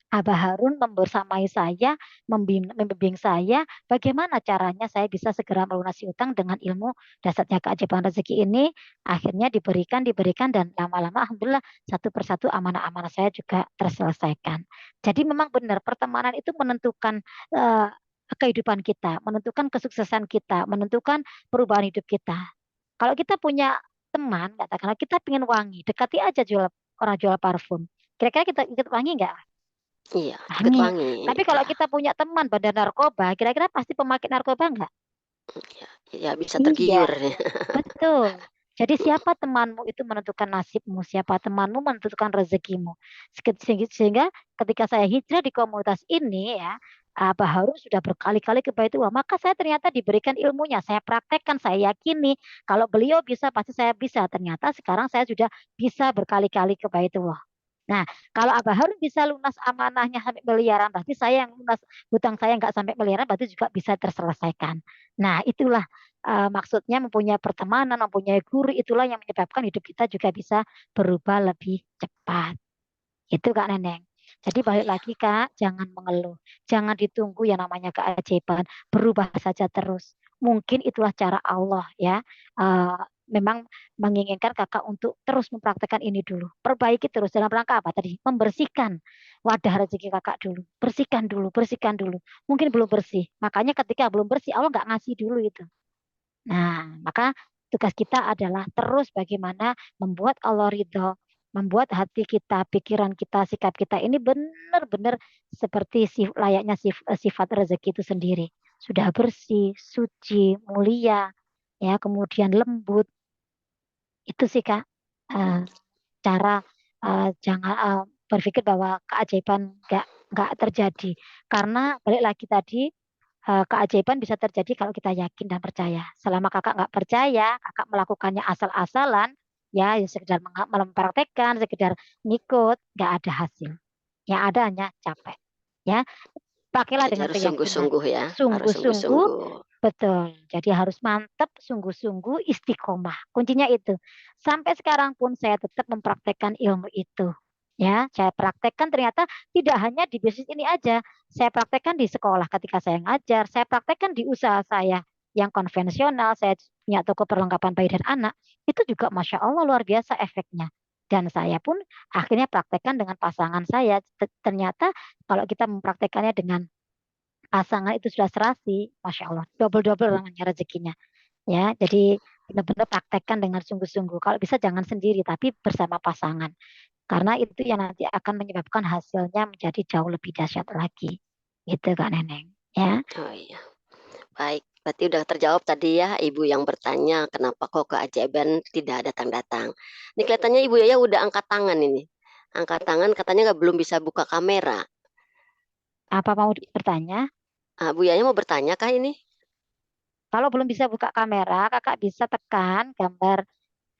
Abah Harun membersamai saya, membimbing saya bagaimana caranya saya bisa segera melunasi utang dengan ilmu dasarnya keajaiban rezeki ini. Akhirnya diberikan dan lama-lama alhamdulillah satu persatu amanah-amanah saya juga terselesaikan. Jadi memang benar pertemanan itu menentukan eh, kehidupan kita, menentukan kesuksesan kita, menentukan perubahan hidup kita. Kalau kita punya teman, katakanlah kita pengen wangi, dekati aja orang jual parfum. Kira-kira kita ikut wangi nggak? Iya, deket Wangi. wangi. Tapi kalau Ya, kita punya teman bandar narkoba, kira-kira pasti pemakai narkoba enggak? ya, ya bisa Iya, tergiur. betul. Jadi siapa temanmu itu menentukan nasibmu, siapa temanmu menentukan rezekimu. Sehingga ketika saya hijrah di komunitas ini ya, Baharu sudah berkali-kali ke Baitullah, maka saya ternyata diberikan ilmunya, saya praktekkan, saya yakini kalau beliau bisa pasti saya bisa. Ternyata sekarang saya sudah bisa berkali-kali ke Baitullah. Nah, kalau Abah Harun bisa lunas amanahnya sampai miliaran, berarti saya yang lunas hutang saya nggak sampai miliaran, berarti juga bisa terselesaikan. Nah, itulah maksudnya mempunyai pertemanan, mempunyai guru, itulah yang menyebabkan hidup kita juga bisa berubah lebih cepat. Itu Kak Neneng. Jadi Oh balik iya. lagi Kak, jangan mengeluh. Jangan ditunggu yang namanya keajaiban. Berubah saja terus. Mungkin itulah cara Allah ya. Eh, Memang menginginkan kakak untuk terus mempraktekkan ini dulu. Perbaiki terus dalam rangka apa tadi? Membersihkan wadah rezeki kakak dulu. Bersihkan dulu, bersihkan dulu. Mungkin belum bersih. Makanya ketika belum bersih, Allah nggak ngasih dulu itu. Nah, maka tugas kita adalah terus bagaimana membuat Allah ridho, membuat hati kita, pikiran kita, sikap kita ini benar-benar seperti layaknya sifat rezeki itu sendiri. Sudah bersih, suci, mulia, ya, kemudian lembut. Itu sih Kak, eh, cara jangan berpikir bahwa keajaiban nggak terjadi. Karena balik lagi tadi, keajaiban bisa terjadi kalau kita yakin dan percaya. Selama kakak nggak percaya, kakak melakukannya asal-asalan, ya sekedar mempraktekkan, sekedar ngikut, nggak ada hasil. Yang ada hanya capek. Ya, pakailah Jadi dengan harus keyakinan. sungguh-sungguh ya, harus Sungguh-sungguh, sungguh-sungguh. betul. Jadi harus mantap, sungguh-sungguh, istiqomah. Kuncinya itu. Sampai sekarang pun saya tetap mempraktekkan ilmu itu. Ya, saya praktekkan ternyata tidak hanya di bisnis ini aja. Saya praktekkan di sekolah ketika saya ngajar, saya praktekkan di usaha saya yang konvensional, saya punya toko perlengkapan bayi dan anak. Itu juga Masya Allah luar biasa efeknya. Dan saya pun akhirnya praktekkan dengan pasangan saya. Ternyata kalau kita mempraktekannya dengan pasangan itu sudah serasi, Masya Allah, double-double namanya rezekinya. Ya, jadi benar-benar praktekkan dengan sungguh-sungguh. Kalau bisa jangan sendiri, tapi bersama pasangan. Karena itu yang nanti akan menyebabkan hasilnya menjadi jauh lebih dahsyat lagi. Gitu Kak Neneng. Ya, Oh iya. Baik, berarti udah terjawab tadi ya Ibu yang bertanya kenapa kok keajaiban tidak datang-datang. Ini kelihatannya Ibu Yaya udah angkat tangan ini. Angkat tangan katanya nggak belum bisa buka kamera. apa mau bertanya? Ah, Bu Yaya mau bertanya kah ini? Kalau belum bisa buka kamera, kakak bisa tekan gambar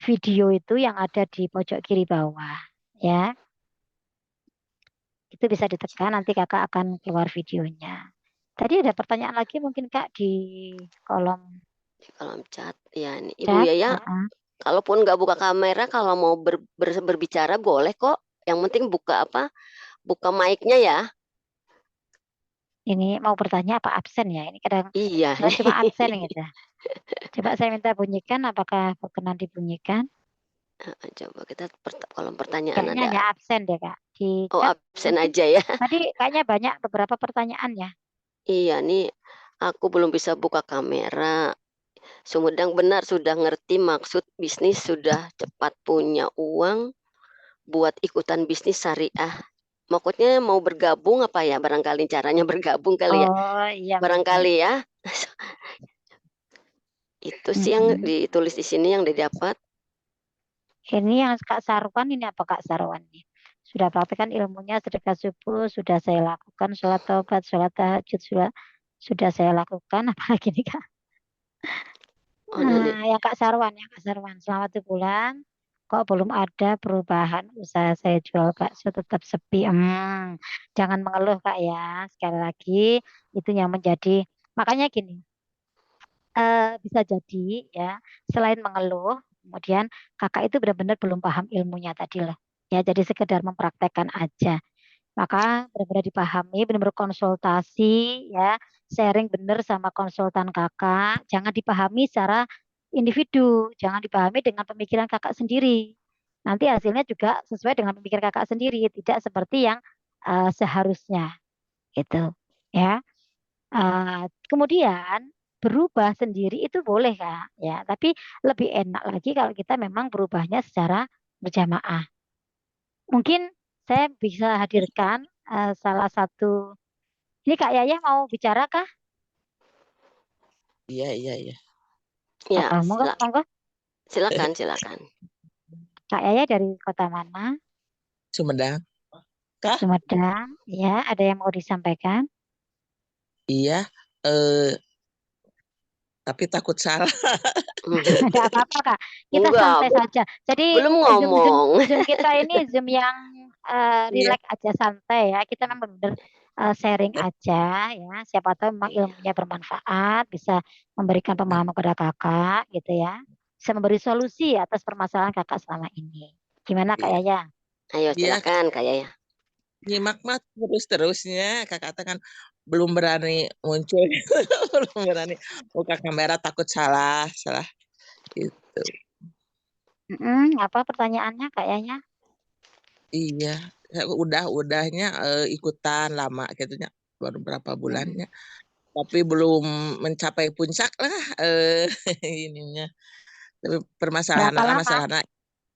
video itu yang ada di pojok kiri bawah. Ya, itu bisa ditekan, nanti kakak akan keluar videonya. Tadi ada pertanyaan lagi mungkin Kak di kolom Di kolom chat. Ya, ini Ibu chat. Yaya, kalaupun nggak buka kamera, kalau mau berbicara boleh kok. Yang penting buka apa? Buka mic-nya ya. Ini mau bertanya apa absen ya? Ini kadang Iya kadang nih. cuma absen gitu. Coba saya minta bunyikan, apakah berkenan dibunyikan? Coba kita kolom pertanyaan Kayaknya ada. hanya absen deh Kak. Di Oh, chat absen mungkin aja ya. tadi kayaknya banyak beberapa pertanyaan ya. Iya nih, aku belum bisa buka kamera. Sumedang benar sudah ngerti maksud bisnis, sudah cepat punya uang buat ikutan bisnis syariah. Maksudnya mau bergabung apa ya? Barangkali caranya bergabung kali ya. Oh iya mungkin. Barangkali ya. Itu sih yang Mm-mm. ditulis di sini yang didapat. Ini yang Kak Sarwan ini apa Kak Sarwan nih? Sudah praktekkan ilmunya sedekah subuh, sudah saya lakukan sholat taubat, sholat tahajud, sudah saya lakukan. Apalagi nih Kak? Oh, nanti. Yang Kak Sarwan, yang Kak Sarwan. Selamat bulan. Kok belum ada perubahan usaha saya jual bakso tetap sepi. Jangan mengeluh Kak ya. Sekali lagi itu yang menjadi makanya gini, bisa jadi ya selain mengeluh, kemudian kakak itu benar-benar belum paham ilmunya tadi loh. Ya jadi sekedar mempraktekkan aja. Maka benar-benar dipahami, benar-benar konsultasi ya, sharing benar sama konsultan kakak. Jangan dipahami secara individu, jangan dipahami dengan pemikiran kakak sendiri. Nanti hasilnya juga sesuai dengan pemikiran kakak sendiri, tidak seperti yang seharusnya gitu. Ya. Kemudian berubah sendiri itu boleh Kak, ya. Tapi lebih enak lagi kalau kita memang berubahnya secara berjamaah. Mungkin saya bisa hadirkan salah satu. Ini Kak Yaya mau bicara kah? Iya, iya, iya. Ya, Monggo, monggo. Silakan, silakan. Kak Yaya dari kota mana? Sumedang. Kah? Sumedang. Ya, ada yang mau disampaikan? Iya. Eh, tapi takut salah. Tidak apa-apa Kak. Kita Enggak, santai saja. Jadi belum Zoom ngomong. Zoom kita ini Zoom yang Iya. relax aja, santai ya. Kita memang benar sharing aja ya. Siapa tahu memang ilmunya bermanfaat, bisa memberikan pemahaman kepada Kakak gitu ya. Bisa memberi solusi atas permasalahan Kakak selama ini. Gimana Kak Iya. Yaya? Ayo Iya, silakan kayak ya. nyimak mah terus-terusnya. Kakak kata kan belum berani muncul. Belum berani buka kamera, takut salah. Salah gitu. Apa pertanyaannya Kak Yaya? Iya. Udahnya ikutan lama gitu nya. Baru berapa Mm-mm. bulannya. Tapi belum mencapai puncak lah ininya. Tapi permasalahan Berapa lama? masalah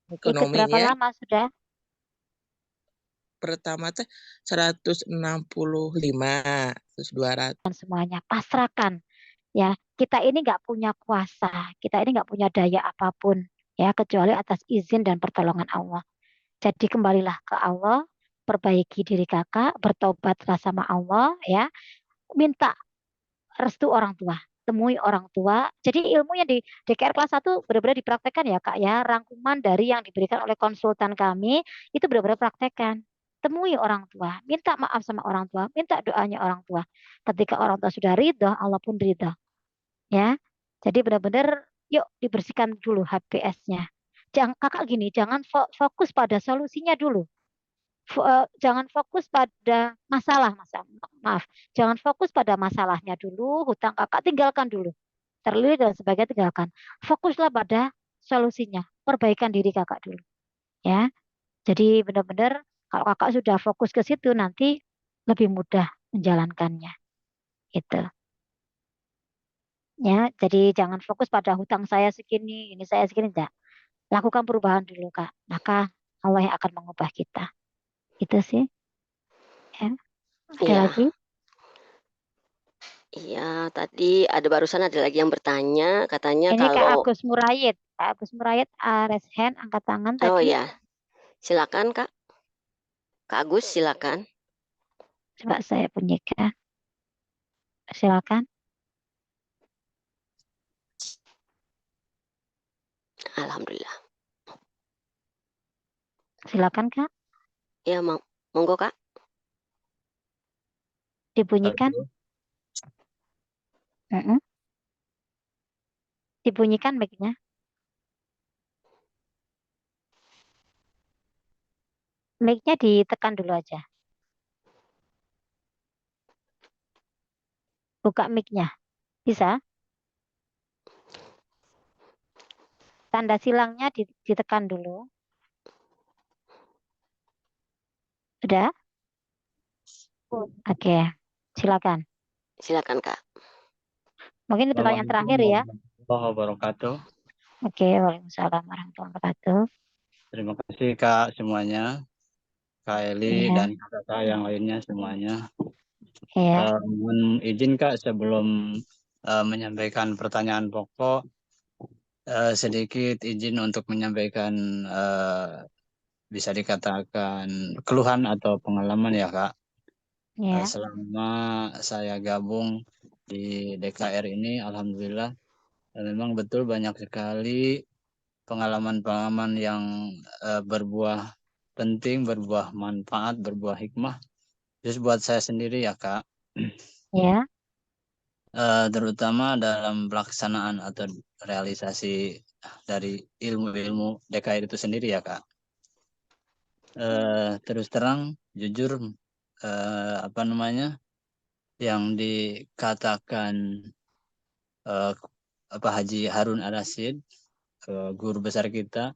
Ikut berapa ekonominya. lama sudah? Pertama teh 165, terus 200. Dan semuanya pasrahkan ya. Kita ini nggak punya kuasa, kita ini nggak punya daya apapun ya, kecuali atas izin dan pertolongan Allah. Jadi kembalilah ke Allah, perbaiki diri Kakak, bertobatlah sama Allah ya, minta restu orang tua, temui orang tua. Jadi ilmu yang di DKR kelas 1 benar-benar dipraktekkan ya Kak ya. Rangkuman dari yang diberikan oleh konsultan kami itu benar-benar praktekkan. Temui orang tua, minta maaf sama orang tua, minta doanya orang tua. Ketika orang tua sudah ridho, Allah pun ridho ya. Jadi benar-benar yuk dibersihkan dulu HPS-nya. Jangan Kakak gini, jangan fokus pada solusinya dulu. Jangan fokus pada maaf, jangan fokus pada masalahnya dulu, hutang kakak tinggalkan dulu, terlilit dan sebagainya tinggalkan. Fokuslah pada solusinya, perbaikan diri kakak dulu, ya. Jadi benar-benar kalau kakak sudah fokus ke situ nanti lebih mudah menjalankannya, itu. Ya, jadi jangan fokus pada hutang saya segini, ini saya segini, enggak. Lakukan perubahan dulu, Kak. Maka Allah yang akan mengubah kita. Itu sih, ya. Ada Iya, lagi? iya. Tadi ada barusan ada lagi yang bertanya, katanya Ini Kak kalau Agus Murayid. Kak Agus Murayid, raise hand, angkat tangan oh tadi. ya, silakan Kak. Kak Agus silakan. Coba saya bunyikan. Silakan. Alhamdulillah. Silakan Kak. Ya, monggo Kak. Dibunyikan. Halo, Mm-mm. Dibunyikan mic-nya. Mic-nya ditekan dulu aja. Buka mic-nya. Bisa? Tanda silangnya ditekan dulu. Sudah? Oke. Silakan. Silakan Kak. Mungkin ini pertanyaan Assalamualaikum terakhir ya. warahmatullahi wabarakatuh. Oke. Waalaikumsalam warahmatullahi wabarakatuh. Terima kasih Kak semuanya, Kak Eli Iya. dan kakak yang lainnya semuanya. Iya. Mohon izin Kak sebelum menyampaikan pertanyaan pokok, sedikit izin untuk menyampaikan bisa dikatakan keluhan atau pengalaman ya Kak. Iya. Selama saya gabung di DKR ini, Alhamdulillah, memang betul banyak sekali pengalaman-pengalaman yang berbuah penting, berbuah manfaat, berbuah hikmah. Terus buat saya sendiri ya Kak, Iya. terutama dalam pelaksanaan atau realisasi dari ilmu-ilmu DKR itu sendiri ya Kak. Terus terang, jujur, apa namanya, yang dikatakan eh, apa Haji Harun Ar-Rasyid, guru besar kita,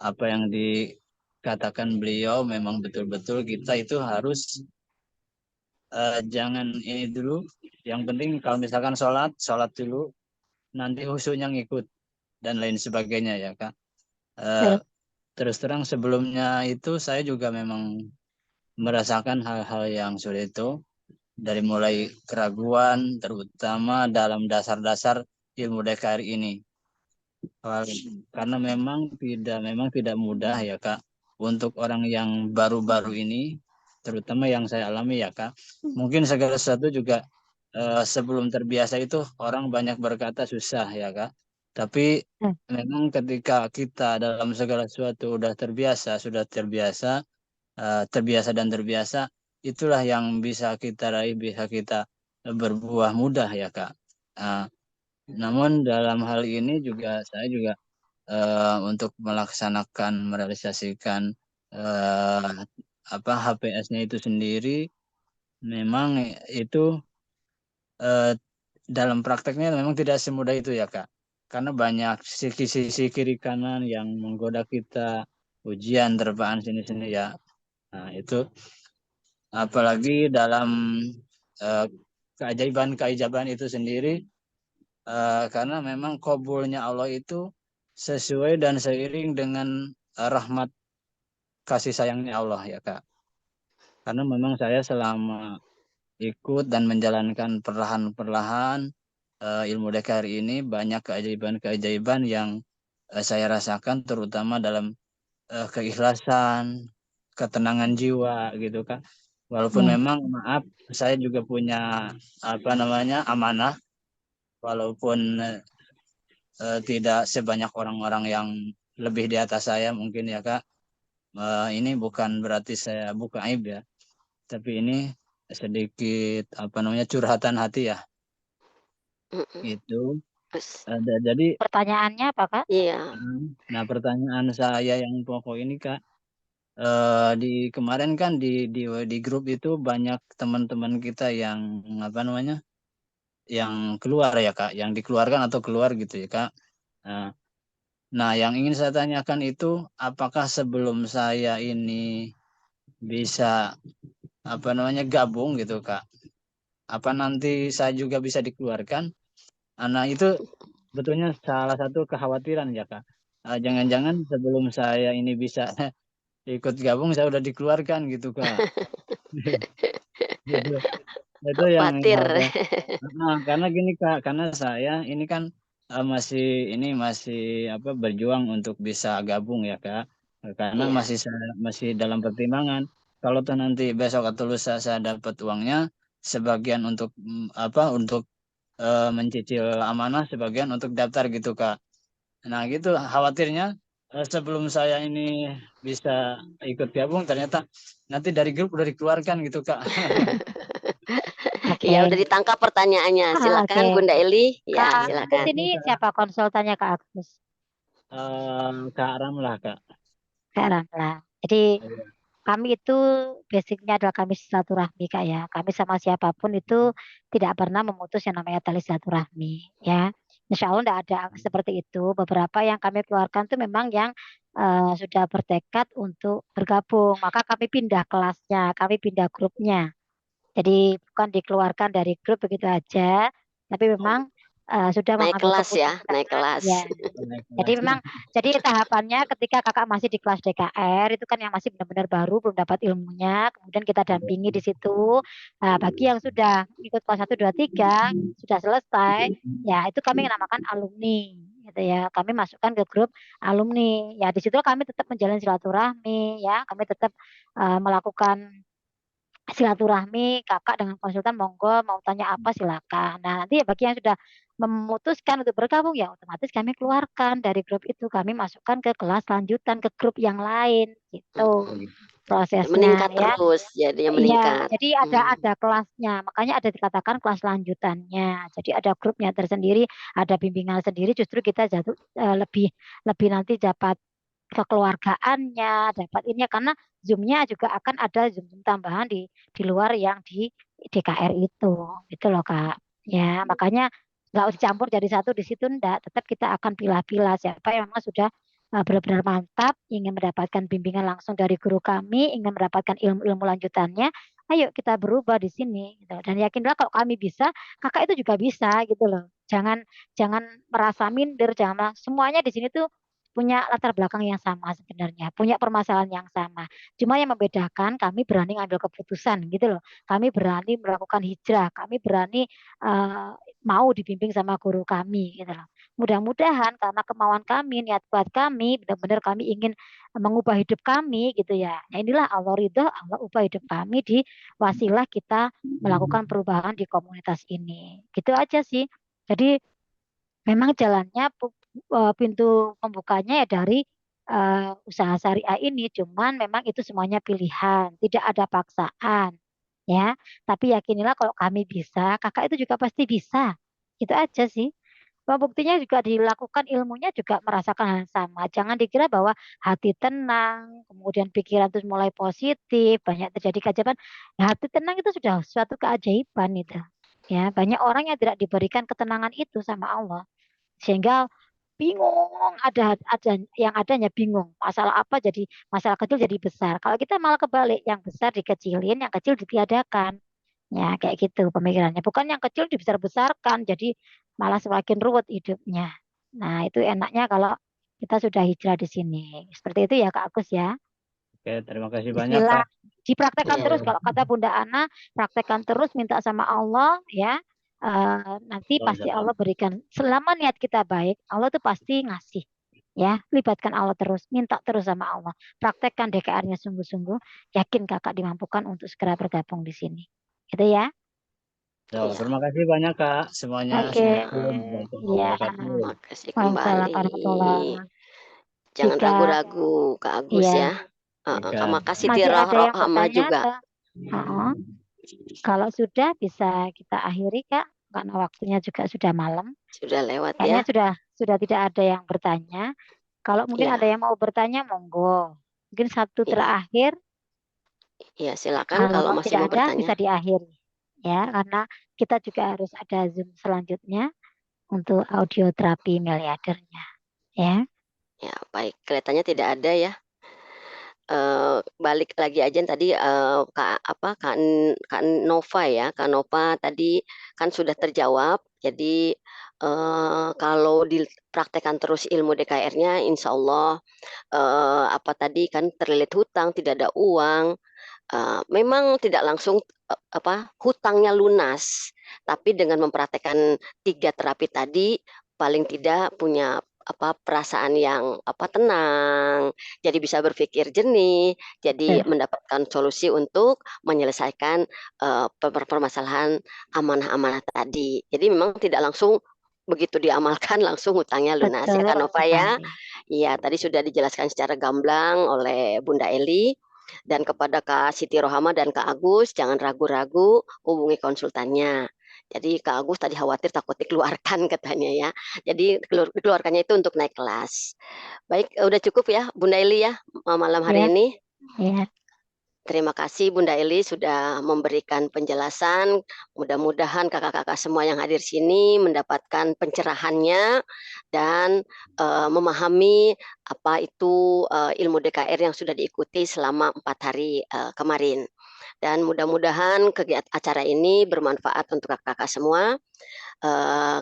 apa yang dikatakan beliau memang betul-betul kita itu harus jangan ini dulu. Yang penting kalau misalkan sholat dulu, nanti khusyuknya ngikut dan lain sebagainya ya Kak. Eh, Betul. terus terang sebelumnya itu saya juga memang merasakan hal-hal yang sulit itu dari mulai keraguan terutama dalam dasar-dasar ilmu DKR ini. Karena memang tidak mudah ya Kak untuk orang yang baru-baru ini, terutama yang saya alami ya Kak. Mungkin segala sesuatu juga sebelum terbiasa itu orang banyak berkata susah ya Kak. Tapi memang ketika kita dalam segala sesuatu sudah terbiasa dan terbiasa, itulah yang bisa kita raih, bisa kita berbuah mudah ya Kak. Namun dalam hal ini juga saya juga untuk merealisasikan HPS-nya itu sendiri, memang itu dalam prakteknya memang tidak semudah itu ya Kak. Karena banyak sisi kiri kanan yang menggoda kita, ujian, terpaan sini-sini ya. Nah, itu apalagi dalam keajaiban itu sendiri, karena memang qabulnya Allah itu sesuai dan seiring dengan rahmat kasih sayangnya Allah ya Kak. Karena memang saya selama ikut dan menjalankan perlahan-perlahan ilmu DKR ini, banyak keajaiban-keajaiban yang saya rasakan, terutama dalam keikhlasan, ketenangan jiwa gitu Kak. Walaupun memang maaf, saya juga punya amanah, walaupun tidak sebanyak orang-orang yang lebih di atas saya mungkin ya Kak. Ini bukan berarti saya buka aib ya, tapi ini sedikit curhatan hati ya. Itu jadi pertanyaannya apa Kak? Iya. Nah, pertanyaan saya yang pokok ini Kak, di kemarin kan di grup itu banyak teman-teman kita yang yang keluar ya Kak, yang dikeluarkan atau keluar gitu ya Kak. Nah, yang ingin saya tanyakan itu, apakah sebelum saya ini bisa gabung gitu Kak, apa nanti saya juga bisa dikeluarkan? Nah, itu betulnya salah satu kekhawatiran ya Kak. Jangan-jangan sebelum saya ini bisa ikut gabung, saya udah dikeluarkan gitu Kak. Gitu. Itu yang Khawatir. karena gini Kak, karena saya ini kan masih berjuang untuk bisa gabung ya Kak. Karena Iya. masih dalam pertimbangan. Kalau tuh nanti besok atau lusa saya dapat uangnya, sebagian untuk untuk mencicil amanah, sebagian untuk daftar gitu Kak. Nah gitu khawatirnya sebelum saya ini bisa ikut gabung, ternyata nanti dari grup udah dikeluarkan gitu Kak. Iya, udah ditangkap pertanyaannya. Silakan Bunda Eli. Ya, Kak Agus silakan. ini siapa konsultannya Kak Agus? Kak Ramlah Kak. Kak Ramlah. Jadi Iya. kami itu basicnya adalah kami silaturahmi Kak ya. Kami sama siapapun itu tidak pernah memutus yang namanya tali silaturahmi ya. Insya Allah tidak ada seperti itu. Beberapa yang kami keluarkan itu memang yang sudah bertekad untuk bergabung. Maka kami pindah kelasnya, kami pindah grupnya. Jadi bukan dikeluarkan dari grup begitu aja, tapi memang sudah Naik mengambil kelas ya, keputusan naik kelas. ya. Jadi memang jadi tahapannya ketika kakak masih di kelas DKR itu kan yang masih benar-benar baru belum dapat ilmunya, kemudian kita dampingi di situ. Nah, bagi yang sudah ikut kelas 1 2 3 sudah selesai, ya itu kami namakan alumni gitu ya. Kami masukkan ke grup alumni. Ya di situ kami tetap menjalin silaturahmi ya, kami tetap melakukan silaturahmi kakak dengan konsultan, monggo mau tanya apa silakan. Nah nanti bagi yang sudah memutuskan untuk bergabung ya otomatis kami keluarkan dari grup itu, kami masukkan ke kelas lanjutan ke grup yang lain gitu prosesnya Meningkat ya. terus, jadinya Iya, meningkat. jadi ada kelasnya, makanya ada dikatakan kelas lanjutannya. Jadi ada grupnya tersendiri, ada bimbingan sendiri. Justru kita lebih lebih nanti dapat kekeluargaannya, dapat ini karena Zoom-nya juga akan ada Zoom tambahan di luar yang di DKR itu, gitu loh Kak. Ya, makanya nggak usah dicampur jadi satu di situ enggak, tetap kita akan pilah-pilah siapa yang memang sudah benar-benar mantap, ingin mendapatkan bimbingan langsung dari guru kami, ingin mendapatkan ilmu-ilmu lanjutannya, ayo kita berubah di sini gitu. Dan yakinlah kalau kami bisa, kakak itu juga bisa gitu loh. Jangan jangan merasa minder, jangan semuanya di sini tuh punya latar belakang yang sama sebenarnya, punya permasalahan yang sama. Cuma yang membedakan kami berani ngambil keputusan gitu loh. Kami berani melakukan hijrah, kami berani mau dibimbing sama guru kami gitu loh. Mudah-mudahan karena kemauan kami, niat kuat kami, benar-benar kami ingin mengubah hidup kami gitu ya. Nah inilah Allah ridho, Allah ubah hidup kami di wasilah kita melakukan perubahan di komunitas ini. Gitu aja sih. Jadi memang jalannya pintu pembukanya ya dari usaha syariah ini, cuman memang itu semuanya pilihan, tidak ada paksaan, ya. Tapi yakinilah kalau kami bisa, kakak itu juga pasti bisa. Itu aja sih. Pembuktinya juga dilakukan ilmunya juga merasakan hal yang sama. Jangan dikira bahwa hati tenang, kemudian pikiran terus mulai positif, banyak terjadi keajaiban. Ya, hati tenang itu sudah suatu keajaiban itu. Ya, banyak orang yang tidak diberikan ketenangan itu sama Allah. Sehingga bingung, ada yang adanya bingung. Masalah apa jadi masalah kecil jadi besar. Kalau kita malah kebalik, yang besar dikecilin, yang kecil ditiadakan. Ya, kayak gitu pemikirannya. Bukan yang kecil dibesar-besarkan, jadi malah semakin ruwet hidupnya. Nah, itu enaknya kalau kita sudah hijrah di sini. Seperti itu ya Kak Agus ya. Oke, terima kasih banyak Bismillah. Kak. Dipraktekkan Ya, terus kalau kata Bunda Ana, praktekkan terus minta sama Allah ya. Nanti pasti Allah berikan. Selama niat kita baik, Allah tuh pasti ngasih. Ya, libatkan Allah terus, minta terus sama Allah. Praktekkan DKR-nya sungguh-sungguh, yakin kakak dimampukan untuk segera bergabung di sini. Gitu ya. Ya, ya. terima kasih banyak Kak. Semuanya Oke, Assalamualaikum ya. wabarakatuh. Makasih Waalaikumsalam kembali. warahmatullahi. Jangan Jika ragu-ragu Kak Agus ya ya. Jika Makasih masih Tiroh ada yang Rohama bertanya, juga. kalau sudah bisa kita akhiri Kak, karena waktunya juga sudah malam. Sudah lewat Kayaknya ya. sudah tidak ada yang bertanya. Kalau mungkin ada Iya, yang mau bertanya, monggo. Mungkin satu iya. terakhir, Iya, silakan kalau kalau masih tidak mau ada bertanya. bisa diakhiri. Ya, karena kita juga harus ada Zoom selanjutnya untuk audio terapi miliardernya. Ya, Ya, baik. Kelihatannya tidak ada ya. Balik lagi aja tadi, Kak Nova ya, Kak Nova tadi kan sudah terjawab. Jadi, kalau dipraktekkan terus ilmu DKR-nya insya Allah, apa tadi kan terlilit hutang, tidak ada uang, memang tidak langsung, hutangnya lunas, tapi dengan mempraktekkan 3 terapi tadi, paling tidak punya, perasaan yang, tenang, jadi bisa berpikir jernih, jadi betul. mendapatkan solusi untuk menyelesaikan, permasalahan amanah-amanah tadi. Jadi memang tidak langsung begitu diamalkan langsung hutangnya lunas ya, Betul Kak Nova ya. sekali. Iya, tadi sudah dijelaskan secara gamblang oleh Bunda Eli. Dan kepada Kak Siti Rohama dan Kak Agus, jangan ragu-ragu hubungi konsultannya. Jadi Kak Agus tadi khawatir takut dikeluarkan katanya ya. Jadi dikeluarkannya itu untuk naik kelas. Baik, udah cukup ya Bunda Eli ya malam hari Ya, ini. ya. Terima kasih Bunda Eli sudah memberikan penjelasan. Mudah-mudahan kakak-kakak semua yang hadir sini mendapatkan pencerahannya dan memahami apa itu ilmu DKR yang sudah diikuti selama 4 hari kemarin. Dan mudah-mudahan kegiatan acara ini bermanfaat untuk kakak-kakak semua.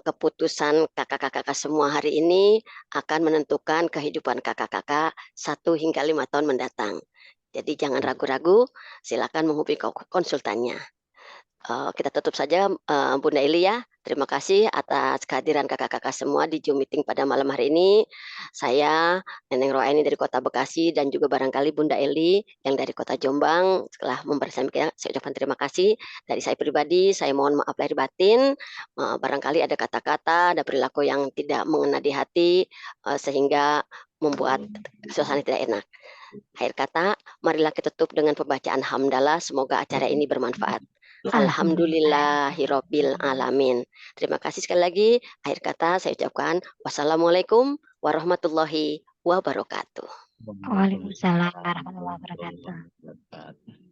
Keputusan kakak-kakak semua hari ini akan menentukan kehidupan kakak-kakak 1 hingga 5 tahun mendatang. Jadi jangan ragu-ragu, silakan menghubungi konsultannya. Kita tutup saja, Bunda Eli ya. Terima kasih atas kehadiran kakak-kakak semua di Zoom meeting pada malam hari ini. Saya Neneng Roaini dari Kota Bekasi dan juga barangkali Bunda Eli yang dari Kota Jombang setelah mempersembahkan saya ucapkan terima kasih. Dari saya pribadi, saya mohon maaf lahir batin, barangkali ada kata-kata, ada perilaku yang tidak mengena di hati, sehingga membuat suasana tidak enak. Akhir kata, marilah kita tutup dengan pembacaan hamdalah. Semoga acara ini bermanfaat. Alhamdulillahirabbil alamin. Terima kasih sekali lagi. Akhir kata saya ucapkan wassalamualaikum warahmatullahi wabarakatuh. Waalaikumsalam warahmatullahi wabarakatuh. wabarakatuh.